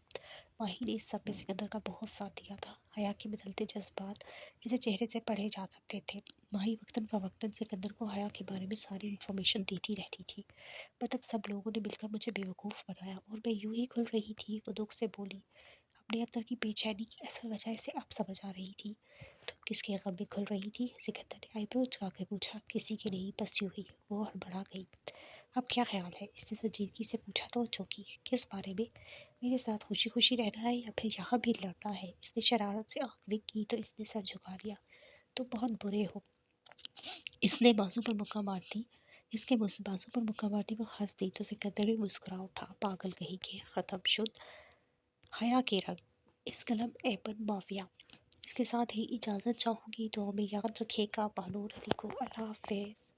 माही ने इस सब में सिकंदर का बहुत साथ दिया था। हया के बदलते जज्बात इसे चेहरे से पढ़े जा सकते थे। माही वक्तन फ़वक्तन सिकंदर को हया के बारे में सारी इन्फॉर्मेशन देती रहती थी। मतलब सब लोगों ने मिलकर मुझे बेवकूफ़ बनाया और मैं यूं ही खुल रही थी। वो दुख से बोली। अपने अंदर की बेचैनी की असल वजह इसे अब समझ आ रही थी। तुम किसके गम में खुल रही थी? सिकंदर ने आईब्रो उठा के पूछा। किसी की नहीं, बस यूं ही। वो हड़बड़ा गई। अब क्या ख्याल है? इसने संजीदगी से पूछा तो चौंकी। किस बारे में? मेरे साथ खुशी खुशी रहना है या फिर यहाँ भी लड़ना है? इसने शरारत से आँख में की तो इसने सर झुका लिया। तुम बहुत बुरे हो। इसने बाजू पर मुक्का मार दी इसके बाजू पर मुक्का मार दी। वो हंस दी तो सिकंदर भी मुस्कुरा उठा। पागल कहीं के, ख़त्म शुद्ध हया के रंग। इस कलम एपन माफिया। اس کے ساتھ ہی اجازت چاہوں گی، تو ہمیں یاد رکھیے گا بہنور علی کو۔ اللہ حافظ۔